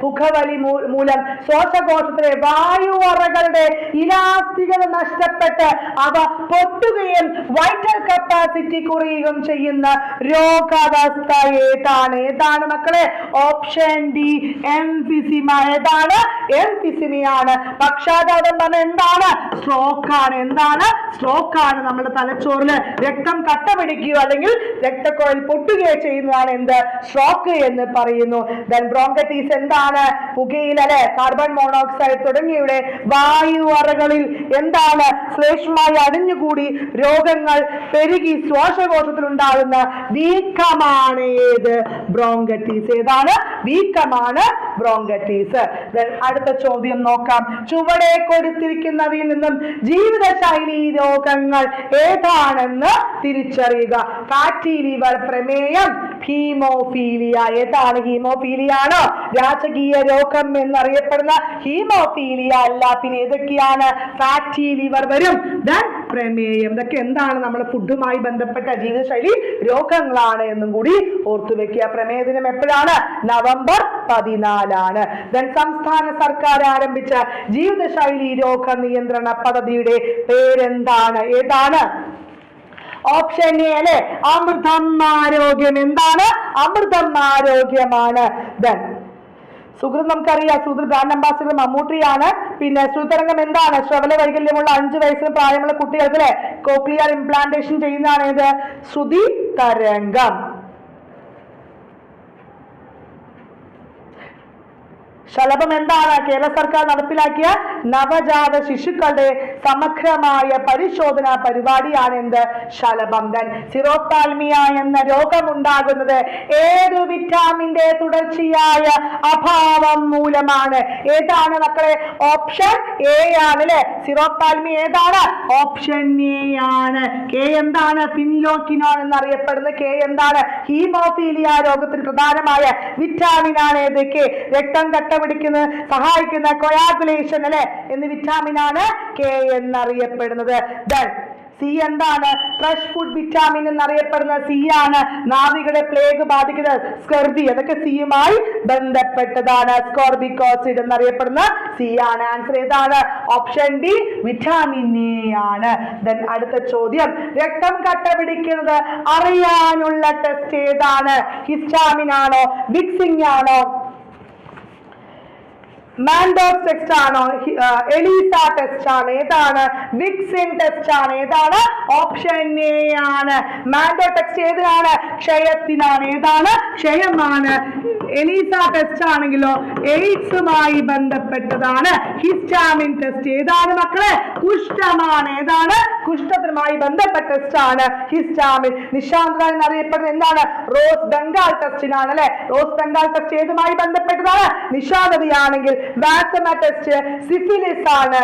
പുകവലി മൂലം ശ്വാസകോശത്തിലെ വായുവറകളുടെ ഇലാസ്തികത നഷ്ടപ്പെട്ട് അവ പൊട്ടുകയും വൈറ്റൽ കപ്പാസിറ്റി കുറയുകയും ചെയ്യുന്ന രോഗാവസ്ഥ ഏതാണ്? ഏതാണ് മക്കളെ? Option D emphysema. ഏതാണ്? എംഫിസിമയാണ്. പക്ഷാഘാതം പറഞ്ഞ എന്താണ്? സ്ട്രോക്ക് ആണ്. എന്താണ്? സ്ട്രോക്ക് ആണ്. നമ്മുടെ തലച്ചോറില് രക്തം കട്ട പിടിക്കുകയോ അല്ലെങ്കിൽ രക്തക്കുഴൽ പൊട്ടുകയോ ചെയ്യുന്നതാണ് എന്ത്? സ്ട്രോക്ക് എന്ന് പറയുന്നു. ബ്രോങ്കൈറ്റിസ് എന്താണ്? പുകയില അല്ലെ, കാർബൺ മോണോക്സൈഡ് തുടങ്ങിയവയുടെ വായു അറകളിൽ എന്താണ്? ശ്ലേഷ്മമായി അടിഞ്ഞുകൂടി രോഗങ്ങൾ പെരുകി ശ്വാസകോശത്തിൽ ഉണ്ടാകുന്ന വീക്കമാണ് ഏത്? ബ്രോങ്കൈറ്റിസ്. ഏതാണ്? വീക്കമാണ് ബ്രോങ്കൈറ്റിസ്. അടുത്ത ചോദ്യം നോക്കാം. ചുവടെ കൊടുത്തിരിക്കുന്നവയിൽ നിന്നും ജീവിതശൈലി രോഗങ്ങൾ ഏതാണെന്ന് തിരിച്ചറിയുക. ഫാറ്റി ലിവർ, പ്രമേയം, ഹീമോഫീലിയ. ഏതാണ്? ഹീമോഫീലിയ ആണോ? രാജകീയ രോഗം എന്നറിയപ്പെടുന്ന ഹീമോഫീലിയ അല്ല. പിന്നെ ഏതൊക്കെയാണ്? ഫാറ്റി ലിവർ വരും, പ്രമേയം. ഇതൊക്കെ എന്താണ്? നമ്മുടെ ഫുഡുമായി ബന്ധപ്പെട്ട ജീവിതശൈലി രോഗങ്ങളാണ് എന്നും കൂടി ഓർത്തു വെക്കുക. പ്രമേയ ദിനം എപ്പോഴാണ്? നവംബർ 14. സംസ്ഥാന സർക്കാർ ആരംഭിച്ച ജീവിതശൈലി രോഗ നിയന്ത്രണ പദ്ധതിയുടെ പേരെന്താണ്? ഏതാണ്? ഓപ്ഷൻ എ അല്ലെ, അമൃതം ആരോഗ്യം. എന്താണ്? അമൃതം ആരോഗ്യമാണ്. സുഹൃത്ത് നമുക്കറിയാം, സുഹൃത്ത് ബ്രാൻഡ് അംബാസിഡർ മമ്മൂട്ടിയാണ്. പിന്നെ ശ്രുതരംഗം എന്താണ്? ശ്രവണ വൈകല്യമുള്ള 5 വയസ്സിന് പ്രായമുള്ള കുട്ടികൾക്ക് അല്ലെ കോക്ലിയർ ഇംപ്ലാന്റേഷൻ ചെയ്യുന്നതാണ് ഏത്? ശ്രുതി തരംഗം. ശലഭം എന്താണ്? കേരള സർക്കാർ നടപ്പിലാക്കിയ നവജാത ശിശുക്കളുടെ സമഗ്രമായ പരിശോധന പരിപാടിയാണ് എന്ത്? ശലഭം. സിറോത്താൽമിയ എന്ന രോഗമുണ്ടാകുന്നത് ഏതു വിറ്റാമിന്റെ തുടർച്ചയായ അഭാവം മൂലമാണ്? ഏതാണ് മക്കളെ? ഓപ്ഷൻ എ ആണ് അല്ലെ. സിറോത്താൽമിയ ഏതാണ്? ഓപ്ഷൻ എ ആണ്. കെ എന്താണ്? പിൻലോക്കിനോൺ എന്നറിയപ്പെടുന്ന കെ എന്താണ്? ഹീമോഫീലിയ രോഗത്തിന് പ്രധാനമായ വിറ്റാമിൻ ആണ് ഏത്? കെ. രക്തം കട്ടപിടിക്കുന്നത് സഹായിക്കുന്ന കൊയാഗുലേഷൻ അല്ലെ എന്ന വിറ്റാമിൻ ആണ് കെ എന്നറിയപ്പെടുന്നത്. സി എന്താണ്? ഫ്രഷ് ഫുഡ് വിറ്റാമിൻ എന്നറിയപ്പെടുന്ന സി ആണ്. നാവികളെ പ്ലേഗ് ബാധിക്കുന്നത് സ്കർബി, അതൊക്കെ സിയുമായി ബന്ധപ്പെട്ടതാണ്. സ്കോർബിക് ആസിഡ് എന്നറിയപ്പെടുന്ന സി ആണ്. ആൻസർ ഏതാണ്? ഓപ്ഷൻ ഡി വിറ്റാമിൻ എ ആണ്. അടുത്ത ചോദ്യം, രക്തം കട്ടപിടിക്കുന്നത് അറിയാനുള്ള ടെസ്റ്റ് ഏതാണ്? ഹിസ്റ്റാമിൻ ആണോ? വിക്സിംഗ് ആണോ? മാൻഡോസ് ടെസ്റ്റ് ആണോ? എലീസ ടെസ്റ്റ് ആണ്? ഏതാണ്? വിക്സിൻ ടെസ്റ്റ് ആണ്. ഏതാണ്? ഓപ്ഷൻ എ ആണ്. മാൻഡോ ടെസ്റ്റ് ഏതിനാണ്? ക്ഷയത്തിനാണ്. ഏതാണ്? ക്ഷയമാണ്. എലീസ ടെസ്റ്റ് ആണെങ്കിലോ എയ്ഡ്സുമായി ബന്ധപ്പെട്ടതാണ്. ഹിസ്റ്റാമിൻ ടെസ്റ്റ് ഏതാണ് മക്കളെ? കുഷ്ഠമാണ്. ഏതാണ്? കുഷ്ഠത്തിനുമായി ബന്ധപ്പെട്ട ടെസ്റ്റ് ആണ് ഹിസ്റ്റാമിൻ. നിശാന്തത എന്നറിയപ്പെടുന്നത് എന്താണ്? റോസ് ബംഗാൾ ടെസ്റ്റിനാണ് അല്ലെ. റോസ് ബംഗാൾ ടെസ്റ്റ് ഏതുമായി ബന്ധപ്പെട്ടതാണ്? നിശാന്തതയാണെങ്കിൽ. വാക്സിന ടെസ്റ്റ് സിഫിലിസ് ആണ്.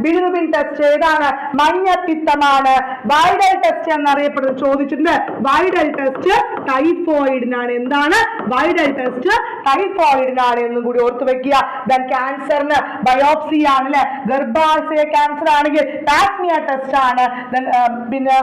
ബിലിറുബിൻ ടെസ്റ്റ് ഏതാണ്? മഞ്ഞപ്പിത്തമാണ്. വൈഡൽ ടെസ്റ്റ് എന്നറിയപ്പെടുന്നത് ചോദിച്ചിട്ടുണ്ട്. വൈഡൽ ടെസ്റ്റ് ടൈഫോയിഡിനാണ്. എന്താണ്? വൈഡൽ ടെസ്റ്റ് ടൈഫോയിഡിനാണ് എന്നും കൂടി ഓർത്തു വെക്കുക. ക്യാൻസറിന് ബയോപ്സി ആണ് അല്ലെ. ഗർഭാശയ ക്യാൻസർ ആണെങ്കിൽ പാസ്മിയ ടെസ്റ്റ് ആണ്. പിന്നെ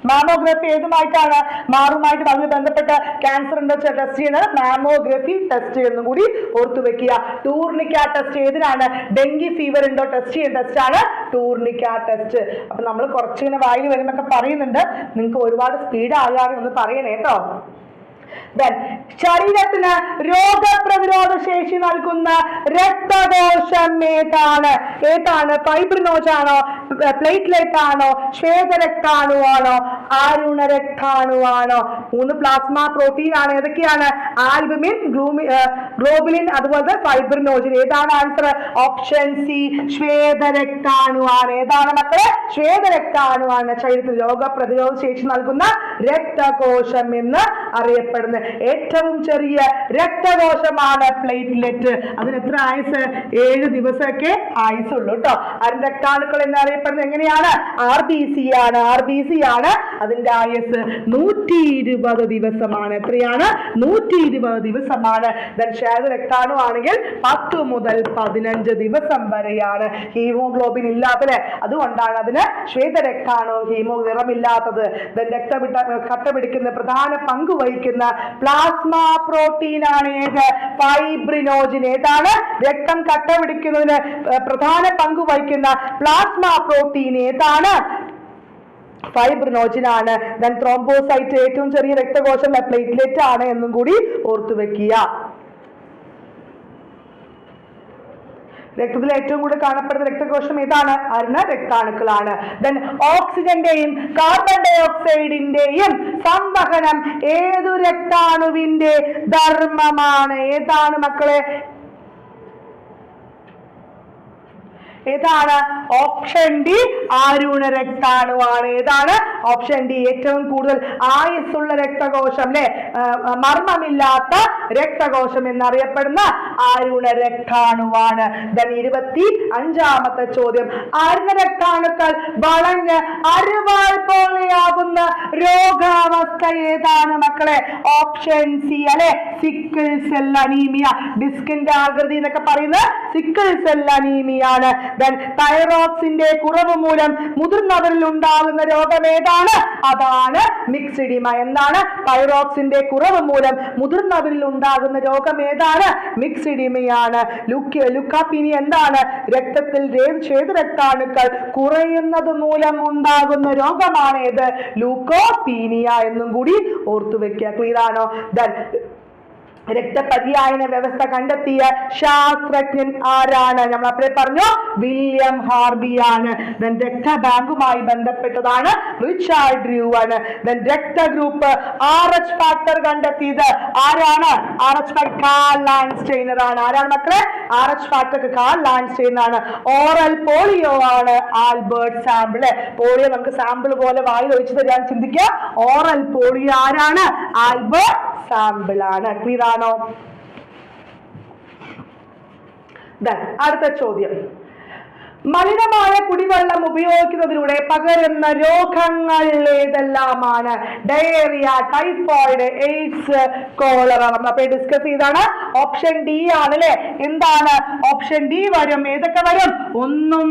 മാമോഗ്രഫി ഏതുമായിട്ടാണ്? മാറുമായിട്ട് വളരെ ബന്ധപ്പെട്ട ക്യാൻസർ ഉണ്ടോ ടെസ്റ്റ് ചെയ്യുന്നത് മാമോഗ്രഫി ടെസ്റ്റ് എന്നും കൂടി ഓർത്തു വെക്കുക. ടൂർണിക്ക ടെസ്റ്റ് ഏതിനാണ്? ഡെങ്കി ഫീവർ ഉണ്ടോ ടെസ്റ്റ് ചെയ്യുന്ന ടെസ്റ്റ് ആണ് ടൂർണിക്ക ടെസ്റ്റ്. അപ്പൊ നമ്മൾ കുറച്ചിങ്ങനെ വായിൽ വരുന്നൊക്കെ പറയുന്നുണ്ട്, നിങ്ങൾക്ക് ഒരുപാട് സ്പീഡ് ആകാതെ ഒന്ന് പറയണേ കേട്ടോ. ശരീരത്തിന് രോഗപ്രതിരോധ ശേഷി നൽകുന്ന രക്തകോശം ഏതാണ്? ഏതാണ്? ഫൈബ്രിനോജ് ആണോ? പ്ലേറ്റ്ലെറ്റ് ആണോ? ശ്വേതരക്താണു ആണോ? ആരുണ രക്താണു ആണോ? 3 പ്ലാസ്മ പ്രോട്ടീൻ ആണ്. ഏതൊക്കെയാണ്? ആൽബുമിൻ, ഗ്ലോബുലിൻ, അതുപോലെ ഫൈബ്രിനോജിൻ. ഏതാണ് ആൻസർ? ഓപ്ഷൻ സി ശ്വേതരക്താണു ആണ്. ഏതാണ് മക്കളെ? ശ്വേതരക്താണു ആണ് ശരീരത്തിന് രോഗപ്രതിരോധ ശേഷി നൽകുന്ന രക്തകോശം എന്ന് അറിയപ്പെടുന്നത്. ഏറ്റവും ചെറിയ രക്തകോശമാണ് പ്ലേറ്റ്ലെറ്റ്. അതിന് എത്ര ആയുസ്? 7 ദിവസമൊക്കെ ആയുസുള്ളൂ കേട്ടോ. രക്താണുക്കൾ എന്നറിയപ്പെടുന്നത് എങ്ങനെയാണ്? RBC ആണ്. RBC ആണ് അതിന്റെ ആയുസ് 120 ദിവസമാണ്. എത്രയാണ്? 120 ദിവസമാണ്. രക്താണു ആണെങ്കിൽ 10 മുതൽ 15 ദിവസം വരെയാണ്. ഹീമോഗ്ലോബിൻ ഇല്ലാത്തത്, അതുകൊണ്ടാണ് അതിന് ശ്വേതരക്താണു ഹീമോ നിറമില്ലാത്തത്. കട്ടപിടിക്കുന്ന പ്രധാന പങ്ക് വഹിക്കുന്ന പ്ലാസ്മ പ്രോട്ടീൻ ആണ് ഏത്? ഫൈബ്രിനോജിൻ. ഏതാണ്? രക്തം കട്ടപിടിക്കുന്നതിന് പ്രധാന പങ്ക് വഹിക്കുന്ന പ്ലാസ്മ പ്രോട്ടീൻ ഏതാണ്? ഫൈബ്രിനോജിൻ ആണ്. ത്രോംബോസൈറ്റ് ഏറ്റവും ചെറിയ രക്തകോശം പ്ലേറ്റ്ലെറ്റ് ആണ് എന്നും കൂടി ഓർത്തു വെക്കുക. രക്തത്തിൽ ഏറ്റവും കൂടുതൽ കാണപ്പെടുന്ന രക്തകോശം ഏതാണ്? അരുണ രക്താണുക്കളാണ്. ഓക്സിജന്റെയും കാർബൺ ഡൈ ഓക്സൈഡിന്റെയും സംവഹനം ഏതു രക്താണുവിന്റെ ധർമ്മമാണ്? ഏതാണ് മക്കളെ? ഏതാണ്? ഓപ്ഷൻ ഡി ആരുണ രക്താണുവാണ്. ഏതാണ്? ഓപ്ഷൻ ഡി ഏറ്റവും കൂടുതൽ ആയുസ്സുള്ള രക്തകോശം അല്ലെ, മർമ്മമില്ലാത്ത രക്തകോശം എന്നറിയപ്പെടുന്ന ആരുണ രക്താണുവാണ്. 25ാമത്തെ ചോദ്യം, ആരുണ രക്താണുക്കൾ വളഞ്ഞ് അരുവാൾ പോലെയാകുന്ന രോഗാവസ്ഥ ഏതാണ് മക്കളെ? ഓപ്ഷൻ സി അല്ലെ, സിക്കിൾ സെൽ അനീമിയ. ഡിസ്കിന്റെ ആകൃതി എന്നൊക്കെ പറയുന്നത് സിക്കിൾ സെൽ അനീമിയാണ്. തൈറോക്സിന്റെ കുറവ് മൂലം മുതിർന്നവരിൽ ഉണ്ടാകുന്ന രോഗം ഏതാണ്? അതാണ് മിക്സിഡിമ. എന്താണ്? തൈറോക്സിന്റെ കുറവ് മൂലം മുതിർന്നവരിൽ ഉണ്ടാകുന്ന രോഗം ഏതാണ്? മിക്സിഡിമയാണ്. ലുക്കാപ്പീനി എന്താണ്? രക്തത്തിൽ ശ്വേതരക്താണുക്കൾ കുറയുന്നത് മൂലം ഉണ്ടാകുന്ന രോഗമാണ് ഏത്? ലൂക്കോപീനിയ എന്നും കൂടി ഓർത്തു വെക്കുക. ക്ലിയർ ആണോ? രക്തപര്യായന വ്യവസ്ഥ കണ്ടെത്തിയ ശാസ്ത്രജ്ഞൻ ആരാണ്? നമ്മൾ അപ്പഴേ പറഞ്ഞു വില്യം ഹാർബിയാണ്. രക്തബാങ്കുമായി ബന്ധപ്പെട്ടതാണ് റിച്ചാർഡ് ഡ്രൂ ആണ്. രക്തഗ്രൂപ്പ് RH ഫാക്ടർ കണ്ടെത്തിയത് ആരാണ്? RH ഫാക്ടർ കാൾ ലാൻഡ്സ്റ്റൈനർ ആണ്. ആരാണ് മക്കളെ? RH ഫാക്ടർ കാൾ ലാൻഡ്സ്റ്റൈനർ ആണ്. ഓറൽ പോളിയോ ആണ് ആൽബർട്ട് സാമ്പിൾ. പോളിയോ നമുക്ക് സാമ്പിൾ പോലെ വായിൽ ഒഴിച്ചു തരാൻ ചിന്തിക്കുക. ഓറൽ പോളിയോ ആരാണ്? ആൽബർട്ട് സാമ്പിൾ ആണ്. ക്ലിയർ ആണോ? അടുത്ത ചോദ്യം, മലിനമായ കുടിവെള്ളം ഉപയോഗിക്കുന്നതിലൂടെ പകരുന്ന രോഗങ്ങൾ ഏതെല്ലാമാണ്? Diarrhoea, typhoid, AIDS, cholera. നമ്മളപ്പോ ഡിസ്കസ് ചെയ്താണ്. ഓപ്ഷൻ ഡി ആണ് അല്ലെ. എന്താണ്? ഓപ്ഷൻ ഡി വരും. ഏതൊക്കെ വരും? 1,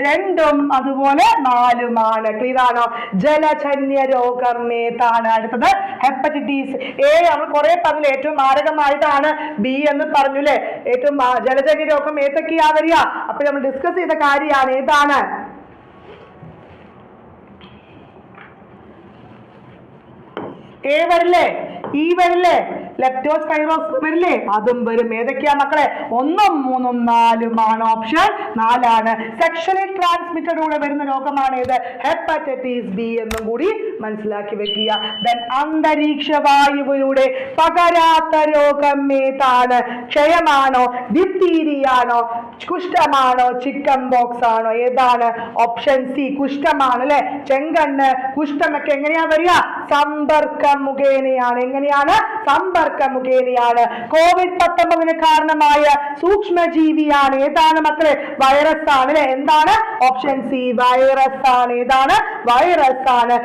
2 അതുപോലെ 4 ക്ലിയർ ആണോ? ജലജന്യ രോഗം ഏതാണ്? അടുത്തത് ഹെപ്പറ്റൈറ്റിസ് എ. നമ്മൾ കുറെ പറഞ്ഞില്ലേ, ഏറ്റവും മാരകമായതാണ് ബി എന്ന് പറഞ്ഞു അല്ലെ. ഏറ്റവും ജലജന്യ രോഗം ഏതൊക്കെയാ വരിക? അപ്പൊ നമ്മൾ ഡിസ്കസ് ചെയ്ത കാര്യമാണ്. ഏതാണ്? എ വരില്ലേ? ഇ വരില്ലേ? ലെപ്റ്റോസ്പൈറോസ് വരില്ലേ? അതും വരും. ഏതൊക്കെയാ മക്കളെ? 1, 3, 4 ഓപ്ഷൻ 4. സെക്ഷലി ട്രാൻസ്മിറ്റഡിലൂടെ വരുന്ന രോഗമാണ് ഏത്? ഹെപ്പറ്റൈറ്റിസ് ബി എന്നും കൂടി മനസ്സിലാക്കി വെക്കുക. അന്തരീക്ഷ വായുവിലൂടെ പകരാത്ത രോഗം ഏതാണ്? ക്ഷയമാണോ? ഡിഫ്തീരിയാണോ? കുഷ്ഠമാണോ? ചിക്കൻ ബോക്സ് ആണോ? ഏതാണ്? ഓപ്ഷൻ സി കുഷ്ഠമാണ് അല്ലെ. ചെങ്കണ്ണ്, കുഷ്ഠമൊക്കെ എങ്ങനെയാ വരിക? സമ്പർക്കം മുഖേനയാണ്. എങ്ങനെയാണ്? സമ്പർക്കം മുഖേനയാണ്. COVID-19 കാരണമായ സൂക്ഷ്മജീവിയാണ്. ഏതാണ് മക്കളെ? വൈറസ് ആണ് അല്ലെ. എന്താണ്? ഓപ്ഷൻ സി വൈറസ് ആണ്. ഏതാണ്? വൈറസ് ആണ്.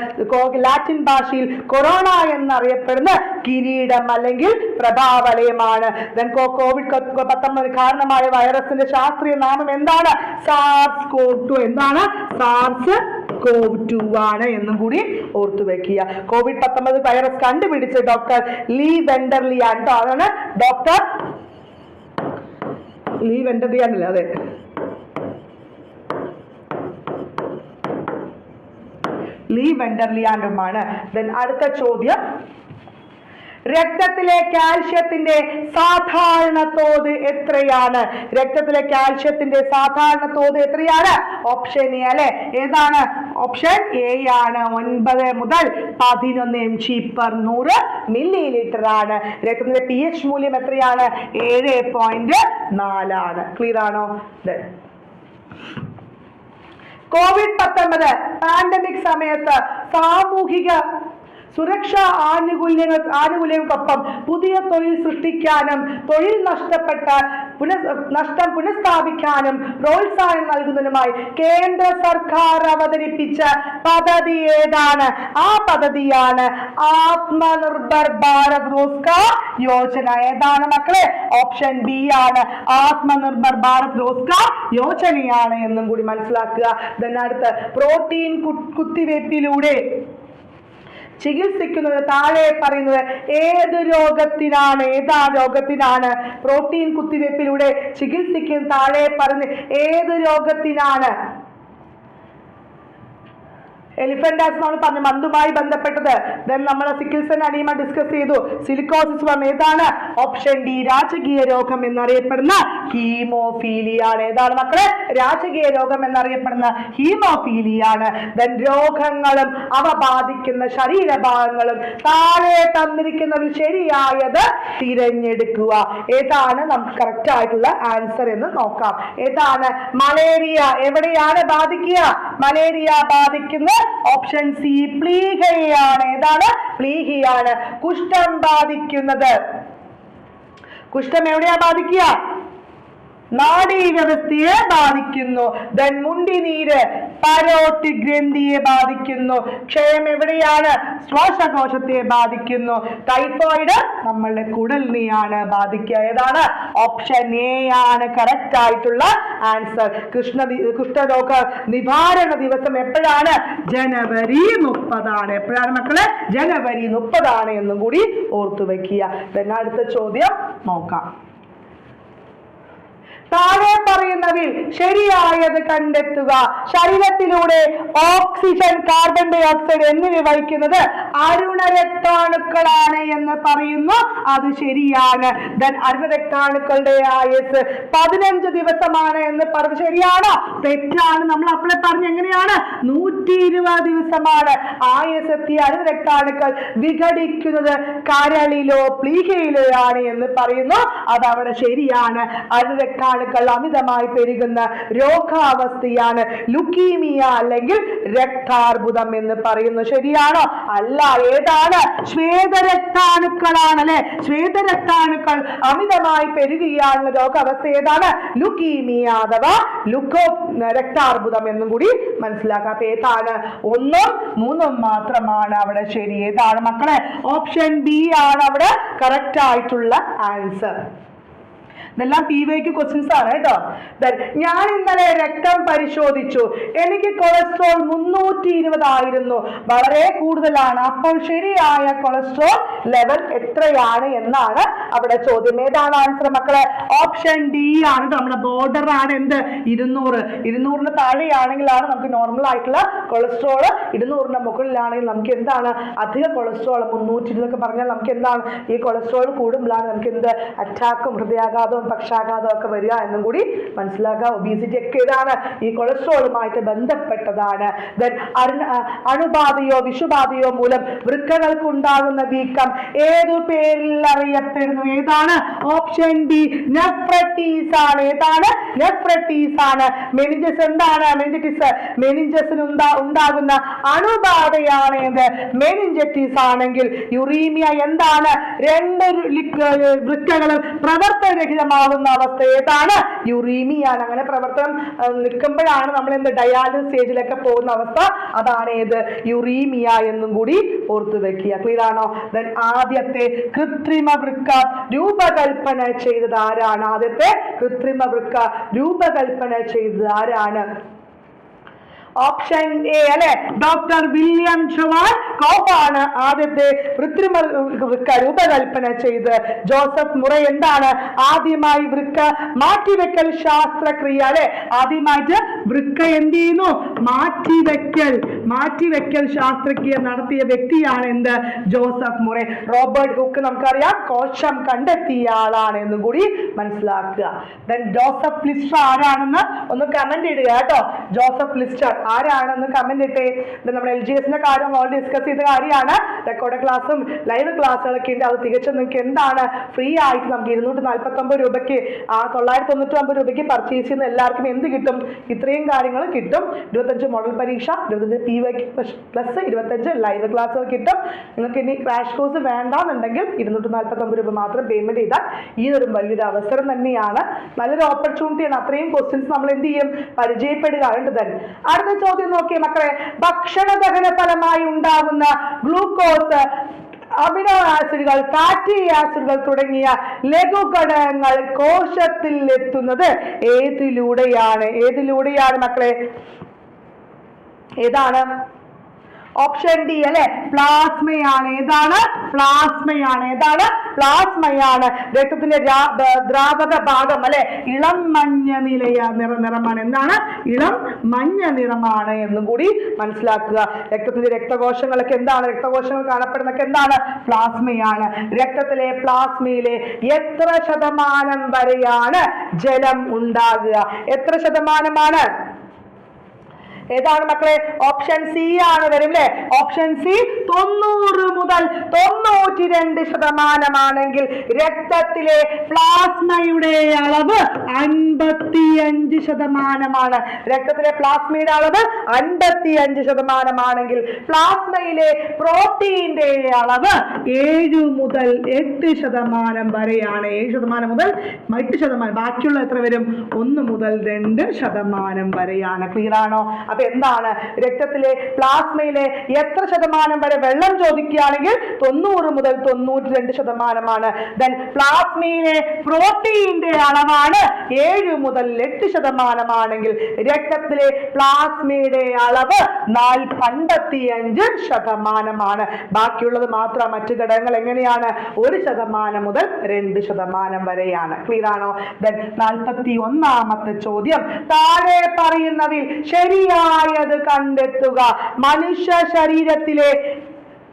ലാറ്റിൻ ഭാഷയിൽ കൊറോണ എന്നറിയപ്പെടുന്ന കിരീടം അല്ലെങ്കിൽ പ്രഭാവലയമാണ്. COVID-19 കാരണമായ വൈറസിന്റെ ശാസ്ത്രീയ നാമം എന്താണ്? SARS-CoV-2. എന്താണ്? SARS-CoV-2 ആണ് എന്നും കൂടി ഓർത്തു വെക്കുക. COVID-19 വൈറസ് കണ്ടുപിടിച്ച ഡോക്ടർ ലീ വെൻഡർലിയാണ്. അതാണ് ഡോക്ടർ ലീ വെൻഡർലിയാണല്ലേ? അതെ, ലീ വെൻഡർലിയാനുമാണ്. അടുത്ത ചോദ്യം, രക്തത്തിലെ കാൽഷ്യത്തിന്റെ സാധാരണ തോത് എത്രയാണ്? രക്തത്തിലെ കാൽഷ്യത്തിന്റെ സാധാരണ തോത് എത്രയാണ്? ഓപ്ഷൻ എ അല്ലെ. ഏതാണ്? ഓപ്ഷൻ എ ആണ്. 9 മുതൽ 11 mg/100 ml ആണ്. രക്തത്തിലെ pH മൂല്യം എത്രയാണ്? 7.4 ക്ലിയർ ആണോ? COVID-19 പാൻഡമിക് സമയത്ത് സാമൂഹിക സുരക്ഷാ ആനുകൂല്യങ്ങൾക്കൊപ്പം പുതിയ തൊഴിൽ സൃഷ്ടിക്കാനും തൊഴിൽ നഷ്ടം പുനഃസ്ഥാപിക്കാനും പ്രോത്സാഹനം നൽകുന്നതിനുമായി കേന്ദ്ര സർക്കാർ അവതരിപ്പിച്ച പദ്ധതി ഏതാണ്? ആ പദ്ധതിയാണ് ആത്മനിർഭർ ഭാരത് റോസ്ഗാർ യോജന. ഏതാണ് മക്കളെ? ഓപ്ഷൻ ബി ആണ്. ആത്മനിർഭർ ഭാരത് റോസ്ഗാർ യോജനയാണ് എന്നും കൂടി മനസ്സിലാക്കുക. അടുത്ത്, പ്രോട്ടീൻ കുത്തിവയ്പ്പിലൂടെ ചികിത്സിക്കുന്നത് താഴെ പറയുന്നത് ഏത് രോഗത്തിനാണ്? ഏതാ രോഗത്തിനാണ്? പ്രോട്ടീൻ കുത്തിവയ്പ്പിലൂടെ ചികിത്സിക്കുന്നത് താഴെ പറയുന്നത് ഏത് രോഗത്തിനാണ്? എലിഫന്റാസ് നമ്മൾ പറഞ്ഞു, മന്തുമായി ബന്ധപ്പെട്ടത്. നമ്മൾ സിക്കിൾ സെൽ അനീമിയ ഡിസ്കസ് ചെയ്തു. സിലിക്കോസിസ് പറഞ്ഞു. ഏതാണ്? ഓപ്ഷൻ ഡി രാജകീയ രോഗം എന്നറിയപ്പെടുന്ന ഹീമോഫീലിയാണ്. ഏതാണ് മക്കളെ? രാജകീയ രോഗം എന്നറിയപ്പെടുന്ന ഹീമോഫീലിയാണ്. രോഗങ്ങളും അവ ബാധിക്കുന്ന ശരീരഭാഗങ്ങളും താഴെ തന്നിരിക്കുന്നതിൽ ശരിയായത് തിരഞ്ഞെടുക്കുക. ഏതാണ് നമുക്ക് കറക്റ്റ് ആയിട്ടുള്ള ആൻസർ എന്ന് നോക്കാം. ഏതാണ്? മലേറിയ എവിടെയാണ് ബാധിക്കുക? മലേറിയ ബാധിക്കുന്ന ഓപ്ഷൻ സി പ്ലീഹയാണ്. ഏതാണ്? പ്ലീഹയാണ്. കുഷ്ഠം ബാധിക്കുന്നത്, കുഷ്ഠം എവിടെയാ ബാധിക്കുക? നാഡീവ്യവസ്ഥയെ ബാധിക്കുന്നു. മുണ്ടിനീര് പരോട്ടിക് ഗ്രന്ഥിയെ ബാധിക്കുന്നു. ക്ഷയം എവിടെയാണ്? ശ്വാസകോശത്തെ ബാധിക്കുന്നു. ടൈഫോയിഡ് നമ്മളുടെ കുടലിനെയാണ് ബാധിക്കുക. ഏതാണ്? ഓപ്ഷൻ എ ആണ് കറക്റ്റ് ആയിട്ടുള്ള ആൻസർ. കുഷ്ഠരോഗ നിവാരണ ദിവസം എപ്പോഴാണ്? ജനുവരി 30. എപ്പോഴാണ് മക്കളെ? ജനുവരി 30 എന്നും കൂടി ഓർത്തു വെക്കുക. അടുത്ത ചോദ്യം നോക്കാം. താഴെ പറയുന്നതിൽ ശരിയായത് കണ്ടെത്തുക. ശരീരത്തിലൂടെ ഓക്സിജൻ, കാർബൺ ഡൈ ഓക്സൈഡ് എന്നിവ വഹിക്കുന്നത് അരുണരക്താണുക്കളാണ് എന്ന് പറയുന്നു. അത് ശരിയാണ്. അരുണരക്താണുക്കളുടെ ആയുസ് 15 ദിവസമാണ് എന്ന് പറഞ്ഞത് ശരിയാണോ? തെറ്റാണ്. നമ്മൾ അപ്പോൾ പറഞ്ഞ് എങ്ങനെയാണ്? 120 ദിവസമാണ് ആയുസെത്തിയ അരുണരക്താണുക്കൾ വിഘടിക്കുന്നത് കരളിലോ പ്ലീഹയിലോ ആണ് എന്ന് പറയുന്നു. അതവിടെ ശരിയാണ്. അരുണരക്താണുക്കൾ അമിതമായി പെരുകുന്ന രോഗാവസ്ഥയാണ് ലുക്കീമിയ അല്ലെങ്കിൽ രക്താർബുദം എന്ന് പറയുന്നു. ശരിയാണോ? അല്ല. ഏതാണ്? ശ്വേതരക്താണുക്കളാണ് അല്ലെ. ശ്വേതരക്താണുക്കൾ അമിതമായി പെരുകുകയാണുള്ള രോഗാവസ്ഥ ഏതാണ്? ലുക്കീമിയ അഥവാ രക്താർബുദം എന്നും കൂടി മനസ്സിലാക്കാം. അപ്പൊ ഏതാണ്? 1ഉം 3ഉം മാത്രമാണ് അവിടെ ശരി. ഏതാണ് മക്കളെ? ഓപ്ഷൻ ബി ആണ് അവിടെ കറക്റ്റ് ആയിട്ടുള്ള ആൻസർ. ഇതെല്ലാം PYQ ക്വസ്റ്റ്യൻസ് ആണ് കേട്ടോ. ഞാൻ ഇന്നലെ രക്തം പരിശോധിച്ചു, എനിക്ക് കൊളസ്ട്രോൾ 320 ആയിരുന്നു, വളരെ കൂടുതലാണ്. അപ്പോൾ ശരിയായ കൊളസ്ട്രോൾ ലെവൽ എത്രയാണ് എന്നാണ് അവിടെ ചോദ്യം. ഏതാണ് ആൻസർ മക്കളെ? ഓപ്ഷൻ ഡി ആണ്. നമ്മുടെ ബോർഡർ ആണ് എന്ത്? 200. 200ന് താഴെയാണെങ്കിലാണ് നമുക്ക് നോർമൽ ആയിട്ടുള്ള കൊളസ്ട്രോൾ, 200ന്റെ മുകളിലാണെങ്കിൽ നമുക്ക് എന്താണ്? അധിക കൊളസ്ട്രോൾ 320 ഒക്കെ പറഞ്ഞാൽ നമുക്ക് എന്താണ്? ഈ കൊളസ്ട്രോൾ കൂടുമ്പോഴാണ് നമുക്ക് എന്ത്? അറ്റാക്കും ഹൃദയാഘാതവും പക്ഷാഘാതം ഒക്കെ വരിക എന്നും കൂടി മനസ്സിലാക്കുക. ഒബീസിറ്റി ഒക്കെ ഇതാണ് ഈ കൊളസ്ട്രോളുമായിട്ട് ബന്ധപ്പെട്ടതാണ്. അണുബാധയോ വിഷുബാധയോ മൂലം വൃക്കകൾക്ക് ഉണ്ടാകുന്ന വീക്കം ഏതു പേരിൽ അറിയപ്പെടുന്നു? ഏതാണ്? ഓപ്ഷൻ ബി നെഫ്രൈറ്റിസ് ആണ്. ഏതാണ്? നെഫ്രൈറ്റിസ് ആണ്. മെനിഞ്ചസ് എന്താണ്? മെനിഞ്ചിറ്റിസ്. മെനിഞ്ചസിന് ഉണ്ടാകുന്ന അണുബാധയാണ് ഏത്? മെനിഞ്ചറ്റിസ് ആണെങ്കിൽ യുറീമിയ എന്താണ്? 2 വൃക്കകളും പ്രവർത്തനരഹിതമാകുന്ന അവസ്ഥ ഏതാണ്? യുറീമിയാണ്. അങ്ങനെ പ്രവർത്തനം നിൽക്കുമ്പോഴാണ് നമ്മൾ എന്ത്? ഡയാലിസിസ് സ്റ്റേജിലൊക്കെ പോകുന്ന അവസ്ഥ. അതാണ് ഏത്? യുറീമിയ എന്നും കൂടി ഓർത്തു വെക്കുക. ക്ലിയർ ആണോ? ആദ്യത്തെ കൃത്രിമ വൃക്ക രൂപകൽപ്പന ചെയ്തത് ആരാണ്? ആദ്യത്തെ കൃത്രിമ വൃക്ക രൂപകൽപ്പന ചെയ്തത് ആരാണ്? ഓപ്ഷൻ എ അല്ലെ, ഡോക്ടർ വില്യം ഷവാൻ കോഫാണ് ആദ്യത്തെ കൃത്രിമ വൃക്ക രൂപകൽപ്പന ചെയ്ത്. ജോസഫ് മുറ എന്താണ്? ആദ്യമായി വൃക്ക മാറ്റിവെക്കൽ ശാസ്ത്രക്രിയ അല്ലെ. ആദ്യമായിട്ട് വൃക്ക എന്ത് ചെയ്യുന്നു? മാറ്റിവെക്കൽ ശാസ്ത്രക്രിയ നടത്തിയ വ്യക്തിയാണ് എന്ത്? ജോസഫ് മുറ. റോബർട്ട് ഹുക്ക് നമുക്കറിയാം കോശം കണ്ടെത്തിയ ആളാണ് എന്നും കൂടി മനസ്സിലാക്കുക. ജോസഫ് ലിസ്റ്റർ ആരാണെന്ന് ഒന്ന് കമന്റ് ഇടുക കേട്ടോ. ജോസഫ് ലിസ്റ്റർ ആരാണെന്ന് കമന്റ് ഇട്ടേ. നമ്മുടെ LGSന്റെ കാര്യം ഓൾറെഡി ഡിസ്കസ് ചെയ്ത കാര്യമാണ്. റെക്കോർഡ് ക്ലാസ്സും ലൈവ് ക്ലാസ്സുകളൊക്കെ ഉണ്ട്. അത് തികച്ചും നിങ്ങൾക്ക് എന്താണ്? ഫ്രീ ആയിട്ട് നമുക്ക് 249 രൂപയ്ക്ക് 999 രൂപയ്ക്ക് പർച്ചേസ് ചെയ്യുന്ന എല്ലാവർക്കും എന്ത് കിട്ടും? ഇത്രയും കാര്യങ്ങൾ കിട്ടും. 25 മോഡൽ പരീക്ഷ, 25 PYQ പ്ലസ് 25 ലൈവ് ക്ലാസ്സുകൾ കിട്ടും. നിങ്ങൾക്ക് ഇനി ക്രാഷ് കോഴ്സ് വേണ്ടാന്നുണ്ടെങ്കിൽ 249 രൂപ മാത്രം പേയ്മെന്റ് ചെയ്താൽ ഈ ഒരു വലിയൊരു അവസരം തന്നെയാണ്. നല്ലൊരു ഓപ്പർച്യൂണിറ്റിയാണ്. അത്രയും ക്വസ്റ്റ്യൻസ് നമ്മൾ എന്ത് ചെയ്യും? പരിചയപ്പെടുക. അടുത്ത ചോദ്യം നോക്കിയേ മക്കളെ. ഭക്ഷണ ദഹന ഫലമായി ഉണ്ടാകുന്ന ഗ്ലൂക്കോസ്, അമിനോ ആസിഡുകൾ, ഫാറ്റി ആസിഡുകൾ തുടങ്ങിയ ലഘുഘടകങ്ങൾ കോശത്തിൽ എത്തുന്നത് ഏതിലൂടെയാണ് മക്കളെ? ഏതാണ്? ഓപ്ഷൻ ഡി അല്ലെ, പ്ലാസ്മയാണ്. ഏതാണ്? പ്ലാസ്മയാണ്. രക്തത്തിന്റെ ദ്രാവക ഭാഗം അല്ലെ ഇളം മഞ്ഞ നിറമാണ്. എന്താണ്? ഇളം മഞ്ഞ നിറമാണ് എന്നും കൂടി മനസ്സിലാക്കുക. രക്തത്തിന്റെ രക്തകോശങ്ങളൊക്കെ എന്താണ്? രക്തകോശങ്ങൾ കാണപ്പെടുന്നൊക്കെ എന്താണ്? പ്ലാസ്മയാണ്. രക്തത്തിലെ പ്ലാസ്മയിലെ എത്ര ശതമാനം വരെയാണ് ജലം ഉണ്ടാകുക? എത്ര ശതമാനമാണ്? ഏതാണ് മക്കളെ? ഓപ്ഷൻ സി ആണ് വരും അല്ലെ. ഓപ്ഷൻ സി 90 മുതൽ 92% രക്തത്തിലെ പ്ലാസ്മയുടെ അളവ് 55%. രക്തത്തിലെ പ്ലാസ്മയുടെ അളവ് 55% പ്ലാസ്മയിലെ പ്രോട്ടീന്റെ അളവ് 7 മുതൽ 8% വരെയാണ്. 7% മുതൽ 8%. ബാക്കിയുള്ള എത്ര വരും? 1 മുതൽ 2% വരെയാണ്. ക്ലിയർ ആണോ? അപ്പൊ എന്താണ് രക്തത്തിലെ പ്ലാസ്മയിലെ എത്ര ശതമാനം വരെ വെള്ളം ചോദിക്കുകയാണെങ്കിൽ 90 മുതൽ 92%. ദെൻ പ്ലാസ്മയിലെ പ്രോട്ടീന്റെ അളവാണ് 7 മുതൽ 8% രക്തത്തിലെ പ്ലാസ്മയുടെ അളവ് 55%. ബാക്കിയുള്ളത് മാത്രം മറ്റു ഘടകങ്ങൾ എങ്ങനെയാണ് 1% മുതൽ 2% വരെയാണ്. ക്ലിയർ ആണോ? ദെൻ 41ാമത്തെ ചോദ്യം, താഴെ പറയുന്നതിൽ ശരിയായത് കണ്ടെത്തുക. മനുഷ്യ ശരീരത്തിലെ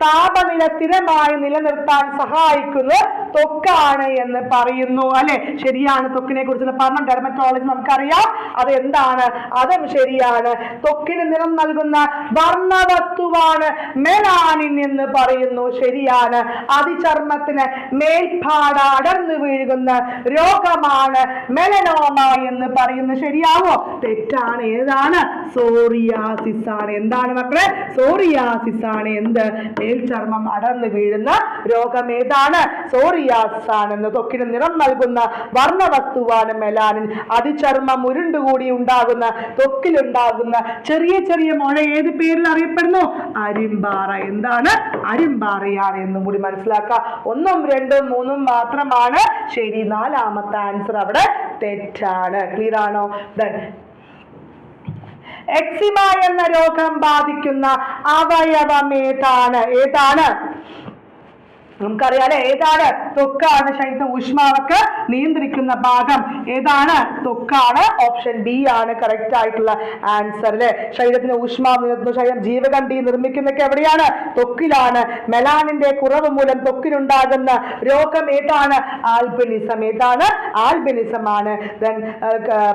താപനില സ്ഥിരമായി നിലനിർത്താൻ സഹായിക്കുന്നത് ത്വക്കാണ് എന്ന് പറയുന്നു അല്ലെ? ശരിയാണ്. ത്വക്കിനെ കുറിച്ചുള്ള പഠനം ഡെർമറ്റോളജി നമുക്കറിയാം. അത് എന്താണ്? അതും ശരിയാണ്. ത്വക്കിന് നിറം നൽകുന്ന വർണ്ണവസ്തുവാണ് മെലാനിൻ എന്ന് പറയുന്നു. ശരിയാണ്. അതിചർമ്മത്തിന് മേൽപ്പാട അടർന്നു വീഴുന്ന രോഗമാണ് മെലനോമ എന്ന് പറയുന്നു. ശരിയാവോ? തെറ്റാണ്. ഏതാണ്? സോറിയാസിസ് ആണ്. എന്താണ് മക്കളെ? സോറിയാസിസ് ആണ്. എന്ത്? മേൽചർമ്മം അടർന്നു വീഴുന്ന രോഗം ഏതാണ്? സോറിയാസിസ് ആണെന്ന്. ത്വക്കിന് നിറം നൽകുന്ന വർണ്ണവസ്തുവാണ് മെലാനിൻ. അതിചർമ്മം ഉരുണ്ടുകൂടി ഉണ്ടാകുന്ന ത്വക്കിലുണ്ടാകുന്ന ചെറിയ ചെറിയ മുഴ ഏത് പേരിൽ അറിയപ്പെടുന്നു? അരിമ്പാറ. എന്താണ്? അരിമ്പാറയാണ് എന്നും കൂടി മനസ്സിലാക്കുക. 1ഉം 2ഉം 3ഉം മാത്രമാണ് ശരി. 4ാമത്തെ ആൻസർ അവിടെ തെറ്റാണ്. ക്ലിയർ ആണോ? എക്സിമ എന്ന രോഗം ബാധിക്കുന്ന അവയവം ഏതാണ്? നമുക്കറിയാലേ ഏതാണ്? ത്വക്കാണ്. ശരീരത്തെ ഊഷ്മാവൊക്കെ നിയന്ത്രിക്കുന്ന ഭാഗം ഏതാണ്? ത്വക്കാണ്. ഓപ്ഷൻ ബി ആണ് കറക്റ്റ് ആയിട്ടുള്ള ആൻസർ അല്ലെ? ശരീരത്തിന് ഊഷ്മാവ് നിലനിർത്തുന്നു. ശരീരം ജീവകണ്ഠി നിർമ്മിക്കുന്നൊക്കെ എവിടെയാണ്? ത്വക്കിലാണ്. മെലാനിന്റെ കുറവ് മൂലം ത്വക്കിനുണ്ടാകുന്ന രോഗം ഏതാണ്? ആൽബിനിസം. ഏതാണ്? ആൽബിനിസം ആണ്.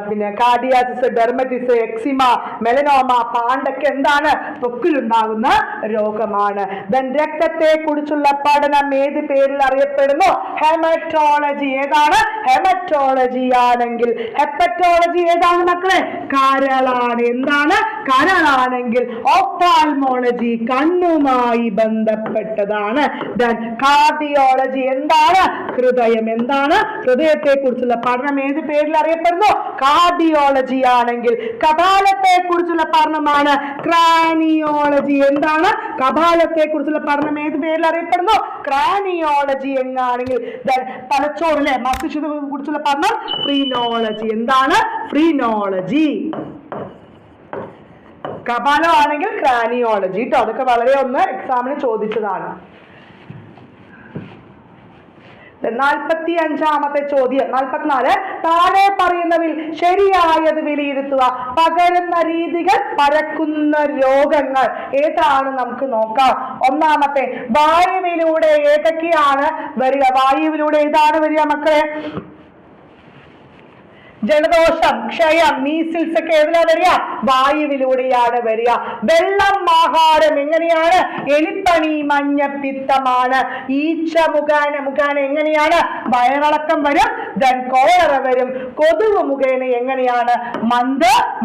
പിന്നെ കാർഡിയാസിസ്, ഡെർമറ്റിസ്, എക്സിമ, മെലനോമ, പാണ്ടൊക്കെ എന്താണ്? ത്വക്കിലുണ്ടാകുന്ന രോഗമാണ്. രക്തത്തെ കുറിച്ചുള്ള പഠനം ഏത് പേരിൽ അറിയപ്പെടുന്നു? ഹെമറ്റോളജി. ഏതാണ്? ഹെമറ്റോളജി ആണെങ്കിൽ. ഹെപ്പറ്റോളജി ഏതാണ് മക്കളെ? കരളാണ്. എന്താണ്? കരളാണെങ്കിൽ ഓഫ്താൽമോളജി കണ്ണുമായി ബന്ധപ്പെട്ടതാണ്. കാർഡിയോളജി എന്താണ്? ഹൃദയം. എന്താണ്? ഹൃദയത്തെ കുറിച്ചുള്ള പഠനം ഏത് പേരിൽ അറിയപ്പെടുന്നു? കാർഡിയോളജി ആണെങ്കിൽ. കപാലത്തെ കുറിച്ചുള്ള പഠനമാണ് ക്രാനിയോളജി. എന്താണ്? കപാലത്തെ കുറിച്ചുള്ള പഠനം ഏത് പേരിൽ അറിയപ്പെടുന്നു? ക്രാനിയോളജി എന്നാണെങ്കിൽ. തലച്ചോറിലെ മസ്തിഷ്കത്തെ കുറിച്ചുള്ള പഠനം ഫ്രീനോളജി. എന്താണ്? ഫ്രീനോളജി. കപാലം ആണെങ്കിൽ ക്രാനിയോളജി കേട്ടോ. അതൊക്കെ വളരെ ഒന്ന് എക്സാമിന് ചോദിച്ചതാണ്. 45ാമത്തെ ചോദ്യം, 44. താഴെ പറയുന്നതിൽ ശരിയായത് വിലയിരുത്തുക. പകരുന്ന രീതികൾ, പരക്കുന്ന രോഗങ്ങൾ ഏതാണ്? നമുക്ക് നോക്കാം. 1ാമത്തെ, വായുവിലൂടെ ഏതൊക്കെയാണ് വരിക? വായുവിലൂടെ ഏതാണ് വരിക മക്കളെ? ജലദോഷം, ക്ഷയം, മീസിൽസ് ഒക്കെ ഏതിലാ വരിക? വായുവിലൂടെയാണ് വരിക. വെള്ളം, ആഹാരം എങ്ങനെയാണ്? എലിപ്പനി, മഞ്ഞപ്പിത്തമാണ്. ഈച്ച മുഖേന എങ്ങനെയാണ്? വയറിളക്കം വരും. കോളറ വരും. കൊതുക് മുഖേന എങ്ങനെയാണ്?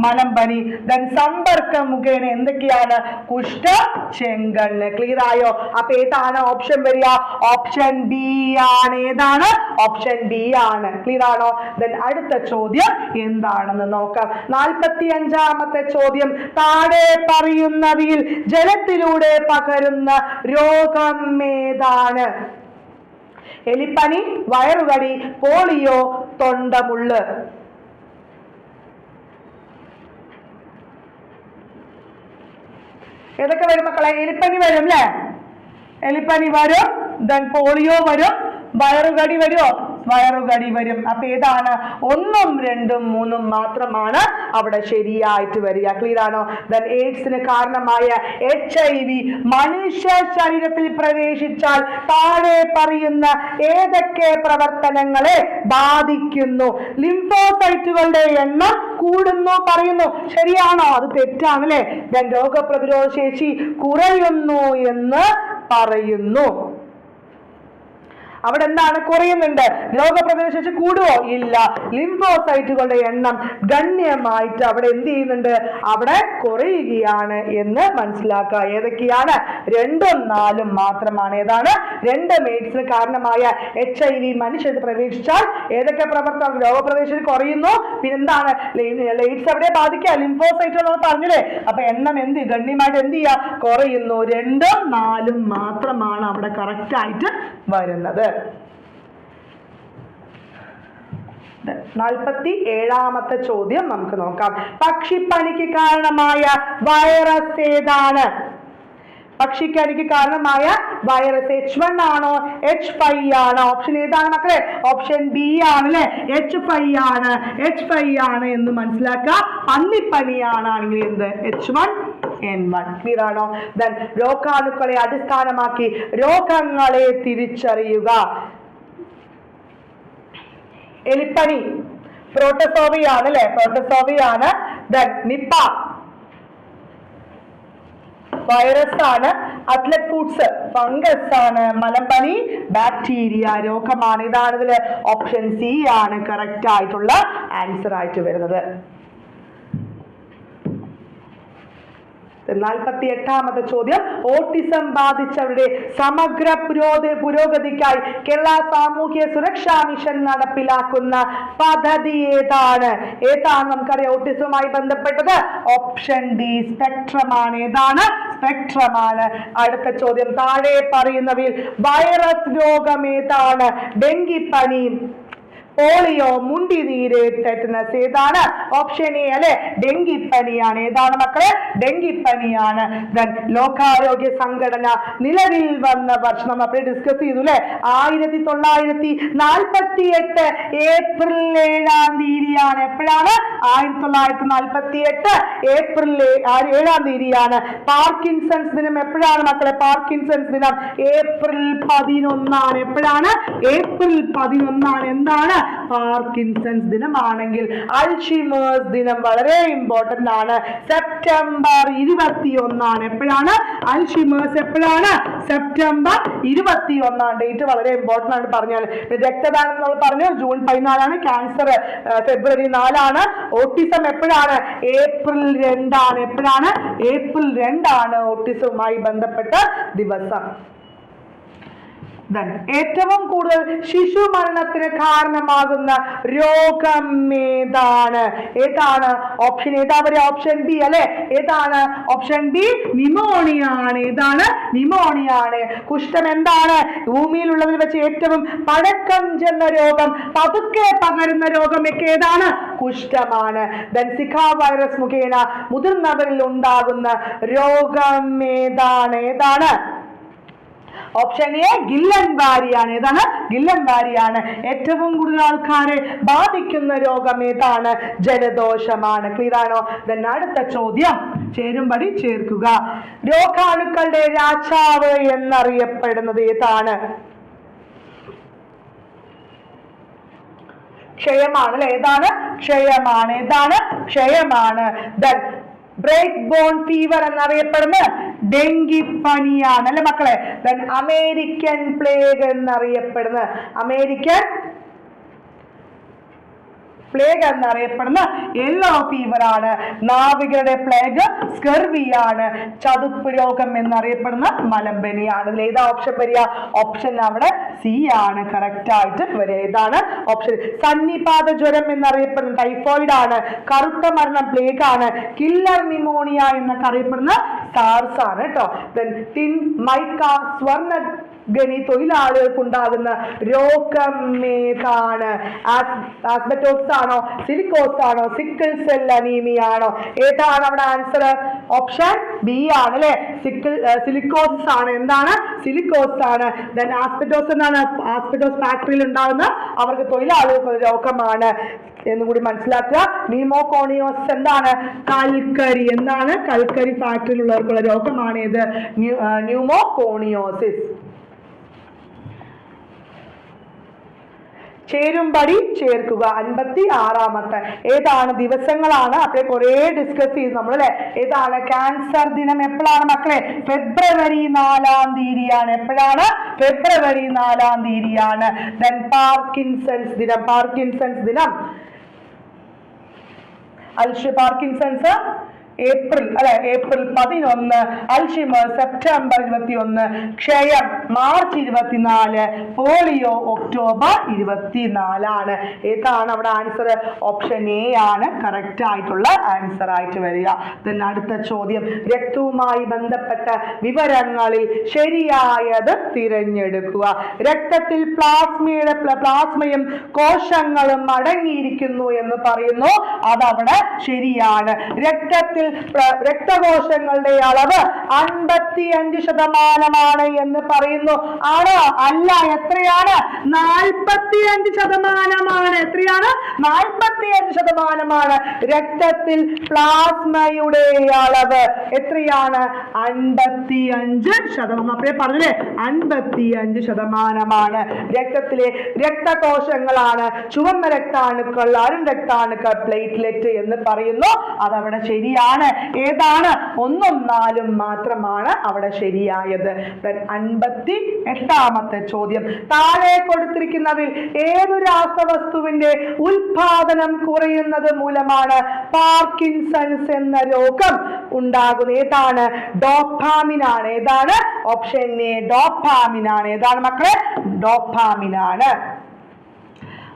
മലമ്പനി. സമ്പർക്കം മുഖേന എന്തൊക്കെയാണ്? കുഷ്ഠം, ചെങ്കണ്ണ്. ക്ലിയർ ആയോ? അപ്പൊ ഏതാണ് ഓപ്ഷൻ വരിക? ഓപ്ഷൻ ബി ആണ്. ഏതാണ്? ഓപ്ഷൻ ബി ആണ്. ക്ലിയർ ആണോ? അടുത്ത ചോദ്യം എന്താണെന്ന് നോക്കാം. 45ാമത്തെ ചോദ്യം, താഴെ പറയുന്നവയിൽ ജലത്തിലൂടെ പകരുന്ന രോഗം ഏതാണ്? എലിപ്പനി, വയറുകടി, പോളിയോ, തൊണ്ടമുള്ള്. ഏതൊക്കെ വരും മക്കളെ? എലിപ്പനി വരും അല്ലേ? എലിപ്പനി വരും. പോളിയോ വരും. വയറുകടി വരുമോ? വയറുകടി വരും. അപ്പൊ ഏതാണ്? 1ഉം 2ഉം 3ഉം മാത്രമാണ് അവിടെ ശരിയായിട്ട് വരിക. ക്ലിയർ ആണോ? എയ്ഡ്സിന് കാരണമായ HIV മനുഷ്യ ശരീരത്തിൽ പ്രവേശിച്ചാൽ താഴെ പറയുന്ന ഏതൊക്കെ പ്രവർത്തനങ്ങളെ ബാധിക്കുന്നു? ലിംഫോസൈറ്റുകളുടെ എണ്ണം കൂടുന്നു പറയുന്നു. ശരിയാണോ? അത് തെറ്റാണ് അല്ലെ? രോഗപ്രതിരോധ ശേഷി കുറയുന്നു എന്ന് പറയുന്നു. അവിടെ എന്താണ്? കുറയുന്നുണ്ട്. രോഗപ്രതിരോധ ശേഷി കൂടുവോ? ഇല്ല. ലിംഫോസൈറ്റുകളുടെ എണ്ണം ഗണ്യമായിട്ട് അവിടെ എന്ത് ചെയ്യുന്നുണ്ട്? അവിടെ കുറയുകയാണ് എന്ന് മനസ്സിലാക്കുക. ഏതൊക്കെയാണ്? 2ഉം 4ഉം മാത്രമാണ്. ഏതാണ്? 2 മെയ്ഡ്സിന് കാരണമായ HIV മനുഷ്യർ പ്രവേശിച്ചാൽ ഏതൊക്കെ പ്രവർത്തനം? രോഗപ്രതിരോധ കുറയുന്നു. പിന്നെന്താണ്? എയ്ഡ്സ് എവിടെ ബാധിക്കുക? ലിംഫോസൈറ്റുകൾ നമ്മൾ പറഞ്ഞില്ലേ? അപ്പൊ എണ്ണം ഗണ്യമായിട്ട് എന്ത് ചെയ്യുക? കുറയുന്നു. 2ഉം 4ഉം മാത്രമാണ് അവിടെ കറക്റ്റ് ആയിട്ട് വരുന്നത്. 47ാമത്തെ ചോദ്യം നമുക്ക് നോക്കാം. പക്ഷിപ്പനിക്ക് കാരണമായ വൈറസ് ഏതാണ്? പക്ഷിപ്പനിക്ക് കാരണമായ വൈറസ് H1 ആണോ H5 ആണോ? ഓപ്ഷൻ ഏതാണ് മക്കളെ? ഓപ്ഷൻ ബി ആണ് അല്ലെ. H5 ആണ് എന്ന് മനസ്സിലാക്കുക. പന്നിപ്പനിയാണെങ്കിൽ എന്ത്? H1N1. ക്ലിയർ ആണോ? ദെൻ രോഗാണുക്കളെ അടിസ്ഥാനമാക്കി രോഗങ്ങളെ തിരിച്ചറിയുക. എലിപ്പനി പ്രോട്ടോസോവിയാണ് അല്ലെ. പ്രോട്ടോസോവിയാണ്. ദെൻ നിപ്പ വൈറസ് ആണ്. അത്ലറ്റ് ഫുഡ്സ് ഫംഗസ് ആണ്. മലമ്പനി ബാക്ടീരിയ രോഗമാണ്. ഇതാണ് ഇതില് ഓപ്ഷൻ സി ആണ് കറക്റ്റ് ആയിട്ടുള്ള ആൻസർ ആയിട്ട് വരുന്നത്. 48ാമത്തെ ചോദ്യം. ഓട്ടിസം ബാധിച്ചവരുടെ സമഗ്ര പുരോഗതിക്കായി കേരള സാമൂഹ്യ സുരക്ഷാ മിഷൻ നടപ്പിലാക്കുന്ന പദ്ധതി ഏതാണ്? നമുക്കറിയാം ഓട്ടിസവുമായി ബന്ധപ്പെട്ടത്. ഓപ്ഷൻ ഡി സ്പെക്ട്രം ആണ്. ഏതാണ്? സ്പെക്ട്രം ആണ്. അടുത്ത ചോദ്യം. താഴെ പറയുന്നവയിൽ വൈറസ് രോഗം ഏതാണ്? ഡെങ്കിപ്പനി, പോളിയോ, മുണ്ടിനീര്, ടെറ്റനസ് ഏതാണ്? ഓപ്ഷൻ എ അല്ലെ. ഡെങ്കിപ്പനിയാണ്. ഏതാണ് മക്കളെ? ഡെങ്കിപ്പനിയാണ്. ദെൻ ലോകാരോഗ്യ സംഘടന നിലവിൽ വന്ന വർഷം നമ്മൾ അപ്പോൾ ഡിസ്കസ് ചെയ്തു അല്ലെ. 1948 ഏപ്രിൽ 7-ാം തീയതിയാണ്. എപ്പോഴാണ്? 1948 ഏപ്രിൽ 7-ാം തീയതിയാണ്. പാർക്കിൻസൺസ് ദിനം എപ്പോഴാണ് മക്കളെ? പാർക്കിൻസൺസ് ദിനം ഏപ്രിൽ 11 എപ്പോഴാണ്? ഏപ്രിൽ 11 എന്താണ്? പാർക്കിൻസൺസ് ദിനമാണെങ്കിൽ അൽഷിമേഴ്സ് ദിനം വളരെ ഇമ്പോർട്ടന്റ് ആണ്. സെപ്റ്റംബർ 21 എപ്പോഴാണ്? അൽഷിമേഴ്സ് എപ്പോഴാണ്? സെപ്റ്റംബർ 21 ഡേറ്റ് വളരെ ഇമ്പോർട്ടന്റ് ആണ്. പറഞ്ഞാൽ രക്തദാനം നമ്മൾ പറഞ്ഞു ജൂൺ 14. ക്യാൻസർ ഫെബ്രുവരി 4. ഓട്ടിസം എപ്പോഴാണ്? ഏപ്രിൽ 2. എപ്പോഴാണ്? ഏപ്രിൽ 2 ഓട്ടിസവുമായി ബന്ധപ്പെട്ട ദിവസം. ഏറ്റവും കൂടുതൽ ശിശു മരണത്തിന് കാരണമാകുന്ന രോഗം ഏതാണ്? ഓപ്ഷൻ ഏതാ? ഓപ്ഷൻ ബി അല്ലെ. ഏതാണ്? ഓപ്ഷൻ ബി ന്യൂമോണിയ ആണ്. ഏതാണ്? ന്യൂമോണിയ ആണ്. കുഷ്ഠം എന്താണ്? ഭൂമിയിലുള്ളതിൽ വെച്ച് ഏറ്റവും പഴക്കം ചെന്ന രോഗം, പതുക്കെ പകരുന്ന രോഗം ഒക്കെ ഏതാണ്? കുഷ്ഠമാണ്. സിക വൈറസ് മുഖേന മുതിർന്നവരിൽ ഉണ്ടാകുന്ന രോഗം ഏതാണ്? ഓപ്ഷൻ എ ഗില്ലൻ ബാരിയാണ്. ഏതാണ്? ഗില്ലൻ ബാരിയാണ്. ഏറ്റവും കൂടുതൽ ആൾക്കാരെ ബാധിക്കുന്ന രോഗം ഏതാണ്? ജലദോഷമാണ്. ക്ലിയർ ആണോ? അടുത്ത ചോദ്യം. ചേരുംപടി ചേർക്കുക. രോഗാണുക്കളുടെ രാജാവ് എന്നറിയപ്പെടുന്നത് ഏതാണ്? ക്ഷയമാണ് അല്ലെ. ഏതാണ്? ക്ഷയമാണ്. ഏതാണ്? ക്ഷയമാണ്. ബ്രേക്ക് ബോൺ ഫീവർ എന്നറിയപ്പെടുന്ന ഡെങ്കിപ്പനിയാണ് അല്ലെ മക്കളെ. അമേരിക്കൻ പ്ലേഗ് എന്നറിയപ്പെടുന്ന പ്ലേഗ് എന്നറിയപ്പെടുന്ന യെല്ലോ ഫീവർ ആണ്. നാവികരുടെ പ്ലേഗ് സ്കർവിയാണ്. ചതുപ്പ് രോഗം എന്നറിയപ്പെടുന്ന മലമ്പനിയാണ്. ഇതിൽ ഏതാ ഓപ്ഷൻ വരിക? ഓപ്ഷൻ അവിടെ സി ആണ് കറക്റ്റ് ആയിട്ട് വരിക. ഏതാണ് ഓപ്ഷൻ? സന്നിപാത ജ്വരം എന്നറിയപ്പെടുന്ന ടൈഫോയിഡ് ആണ്. കറുത്ത മരണം പ്ലേഗ് ആണ്. കില്ലർ ന്യൂമോണിയ എന്നൊക്കെ അറിയപ്പെടുന്ന സാർസ് ആണ് കേട്ടോ. ടിൻ മൈക്ക സ്വർണ്ണ ഗനി തൊഴിലാളികൾക്ക് ഉണ്ടാകുന്ന രോഗം ഏതാണ്? ആസ്ബറ്റോസ് ആണോ? സിലിക്കോസ് ആണോ? സിക്കിൾ സെൽ അനീമിയ ആണോ? ഏതാണ് അവിടെ ആൻസർ? ഓപ്ഷൻ ബി ആണ് അല്ലെ. സിലിക്കോസിസ് ആണ്. എന്താണ്? സിലിക്കോസ് ആണ്. ആസ്ബറ്റോസ് എന്നാണ്? ആസ്ബറ്റോസ് ഫാക്ടറിയിൽ ഉണ്ടാകുന്ന അവർക്ക് തൊഴിലാളികൾക്ക് രോഗമാണ് എന്നും കൂടി മനസ്സിലാക്കുക. ന്യൂമോകോണിയോസിസ് എന്താണ്? കൽക്കരി. എന്താണ്? കൽക്കരി ഫാക്ടറിയിലുള്ളവർക്കുള്ള രോഗമാണ് ഇത് ന്യൂമോകോണിയോസിസ്. ചേരുംപടി ചേർക്കുക 56-ാമത്തെ ഏതാണ് ദിവസങ്ങളാണ് അപ്പോൾ കുറേ ഡിസ്കസ് ചെയ്തു നമ്മൾ അല്ലെ. ഏതാണ് ക്യാൻസർ ദിനം എപ്പോഴാണ് മക്കളെ? ഫെബ്രുവരി 4-ാം തീയതിയാണ്. എപ്പോഴാണ്? ഫെബ്രുവരി 4-ാം തീയതിയാണ്. ദെൻ പാർക്കിൻസൺസ് ദിനം. പാർക്കിൻസൺസ് ദിനം പാർക്കിൻസൺസ് ഏപ്രിൽ 11, അൽഷിമർ സെപ്റ്റംബർ 21, ക്ഷയം മാർച്ച് 24, പോളിയോ ഒക്ടോബർ 24. ഏതാണ് അവിടെ ആൻസർ? ഓപ്ഷൻ എ ആണ് കറക്റ്റ് ആയിട്ടുള്ള ആൻസർ ആയിട്ട് വരിക. അടുത്ത ചോദ്യം, രക്തവുമായി ബന്ധപ്പെട്ട വിവരങ്ങളിൽ ശരിയായത് തിരഞ്ഞെടുക്കുക. രക്തത്തിൽ പ്ലാസ്മയും കോശങ്ങളും അടങ്ങിയിരിക്കുന്നു എന്ന് പറയുന്നു. അതവിടെ ശരിയാണ്. രക്തത്തിൽ രക്തകോശങ്ങളുടെ അളവ് 55% എന്ന് പറയുന്നു. ആണോ? അല്ല. എത്രയാണ്? 45%. എത്രയാണ്? 45%. രക്തത്തിൽ പ്ലാസ്മയുടെ അളവ് എത്രയാണ്? 55%. അപ്പഴേ പറഞ്ഞേ 55%. രക്തത്തിലെ രക്തകോശങ്ങളാണ് ചുവന്ന രക്താണുക്കൾ, അരുൺ രക്താണുക്കൾ, പ്ലേറ്റ്ലെറ്റ് എന്ന് പറയുന്നു. അതവിടെ ശരിയാണ്. ഏതാണ്? 1ഉം 4ഉം മാത്രമാണ് അവിടെ ശരിയായത്. 58-ാമത്തെ ചോദ്യം, താഴെ കൊടുത്തിരിക്കുന്നതിൽ ഏതു രാസവസ്തുവിന്റെ ഉൽപാദനം കുറയുന്നത് മൂലമാണ് പാർക്കിൻസൺസ് എന്ന രോഗം ഉണ്ടാകുന്നത്? ഏതാണ്? ഡോപാമിൻ ആണ്. ഏതാണ്? ഓപ്ഷൻ എ ഡോപാമിൻ ആണ്. ഏതാണ് മക്കളെ? ഡോപാമിൻ ആണ്.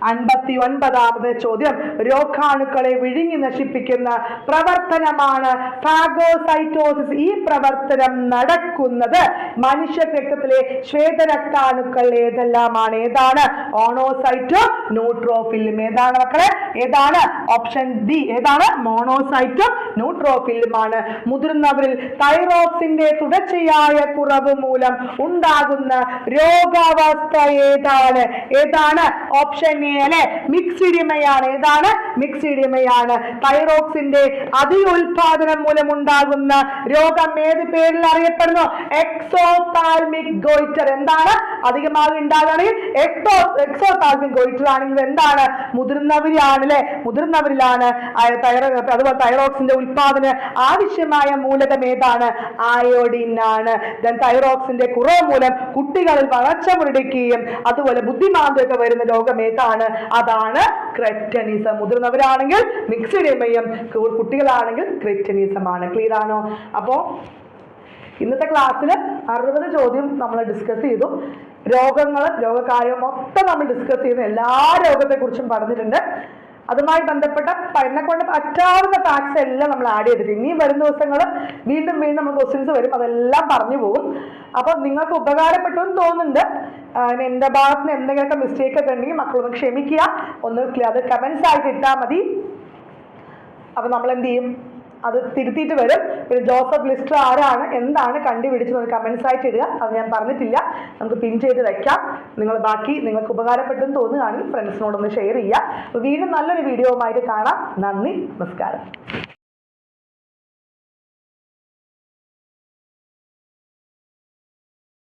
59-ാമത്തെ ചോദ്യം, രോഗാണുക്കളെ വിഴുങ്ങി നശിപ്പിക്കുന്ന പ്രവർത്തനമാണ് ഫാഗോസൈറ്റോസിസ്. ഈ പ്രവർത്തനം നടക്കുന്നത് മനുഷ്യ രക്തത്തിലെ ശ്വേതരക്താണുക്കൾ ഏതെല്ലാമാണ്? ഏതാണ്? മോണോസൈറ്റും ന്യൂട്രോഫിലും. ഏതാണ് മക്കളെ? ഏതാണ്? Option D. ഏതാണ്? മോണോസൈറ്റും ന്യൂട്രോഫിലുമാണ്. മുതിർന്നവരിൽ തൈറോക്സിന്റെ തുടർച്ചയായ കുറവ് മൂലം ഉണ്ടാകുന്ന രോഗാവസ്ഥ ഏതാണ്? ഏതാണ്? ഓപ്ഷൻ എ അല്ലെ മിക്സിഡിമയാണ്. ഏതാണ്? മിക്സിഡിമയാണ്. തൈറോക്സിന്റെ അധിക ഉൽപാദനം മൂലം ഉണ്ടാകുന്ന രോഗം ഏത് പേരിൽ അറിയപ്പെടുന്നു? എക്സോതാൽമിക് ഗോയിറ്റർ. എന്താണ്? അധികമായി ഉണ്ടാകുകയാണെങ്കിൽ എക്സോതാൽമിക് ഗോയിറ്റർ ആണെങ്കിൽ എന്താണ്? മുതിർന്നവരിലാണ് അല്ലെ. മുതിർന്നവരിലാണ്. അതുപോലെ തൈറോക്സിന്റെ ഉൽപാദന ആവശ്യമായ മൂലകം ഏതാണ്? അയോഡിൻ ആണ്. തൈറോക്സിന്റെ കുറവ് മൂലം കുട്ടികളിൽ വളർച്ച മുരടിക്കുകയും അതുപോലെ ബുദ്ധിമാന്ദ്യമൊക്കെ വരുന്ന രോഗം ഏതാണ്? അതാണ് ക്രെറ്റനിസം. മുതിർന്നവരാണെങ്കിൽ മിക്സിഡിമയും കുട്ടികളാണെങ്കിൽ ക്രെറ്റനിസമാണ്. ക്ലിയർ ആണോ? അപ്പോ ഇന്നത്തെ ക്ലാസ്സിൽ 60 ചോദ്യം നമ്മൾ ഡിസ്കസ് ചെയ്തു. രോഗങ്ങളും രോഗകാര്യവും മൊത്തം നമ്മൾ ഡിസ്കസ് ചെയ്യുന്ന എല്ലാ രോഗത്തെക്കുറിച്ചും പറഞ്ഞിട്ടുണ്ട്. അതുമായി ബന്ധപ്പെട്ട എന്നെ കൊണ്ട് പറ്റാവുന്ന ഫാക്ട്സ് എല്ലാം നമ്മൾ ആഡ് ചെയ്തിട്ട് ഇനിയും വരുന്ന ദിവസങ്ങൾ വീണ്ടും നമ്മൾ ക്വസ്റ്റ്യൻസ് വരും. അതെല്ലാം പറഞ്ഞു പോകും. അപ്പൊ നിങ്ങൾക്ക് ഉപകാരപ്പെട്ടു എന്ന് തോന്നുന്നുണ്ട്. എൻ്റെ ഭാഗത്ത് നിന്ന് എന്തെങ്കിലുമൊക്കെ മിസ്റ്റേക്ക് ഒക്കെ ഉണ്ടെങ്കിൽ മക്കളൊന്ന് ക്ഷമിക്കുക. ഒന്ന് അത് കമൻസ് ആയിട്ട് ഇട്ടാൽ മതി. അപ്പൊ നമ്മൾ എന്ത് ചെയ്യും? അത് തിരുത്തിയിട്ട് വരും. പിന്നെ ജോസഫ് ലിസ്റ്റർ ആരാണ്, എന്താണ് കണ്ടുപിടിച്ചത് കമൻസ് ആയിട്ട് ഇടുക. അത് ഞാൻ പറഞ്ഞിട്ടില്ല, നമുക്ക് പിൻ ചെയ്ത് വെക്കാം. ബാക്കി നിങ്ങൾക്ക് ഉപകാരപ്പെട്ടെന്ന് തോന്നുകയാണെങ്കിൽ ഫ്രണ്ട്സിനോടൊന്ന് ഷെയർ ചെയ്യുക. വീണ്ടും നല്ലൊരു വീഡിയോവുമായിട്ട് കാണാം. നന്ദി, നമസ്കാരം.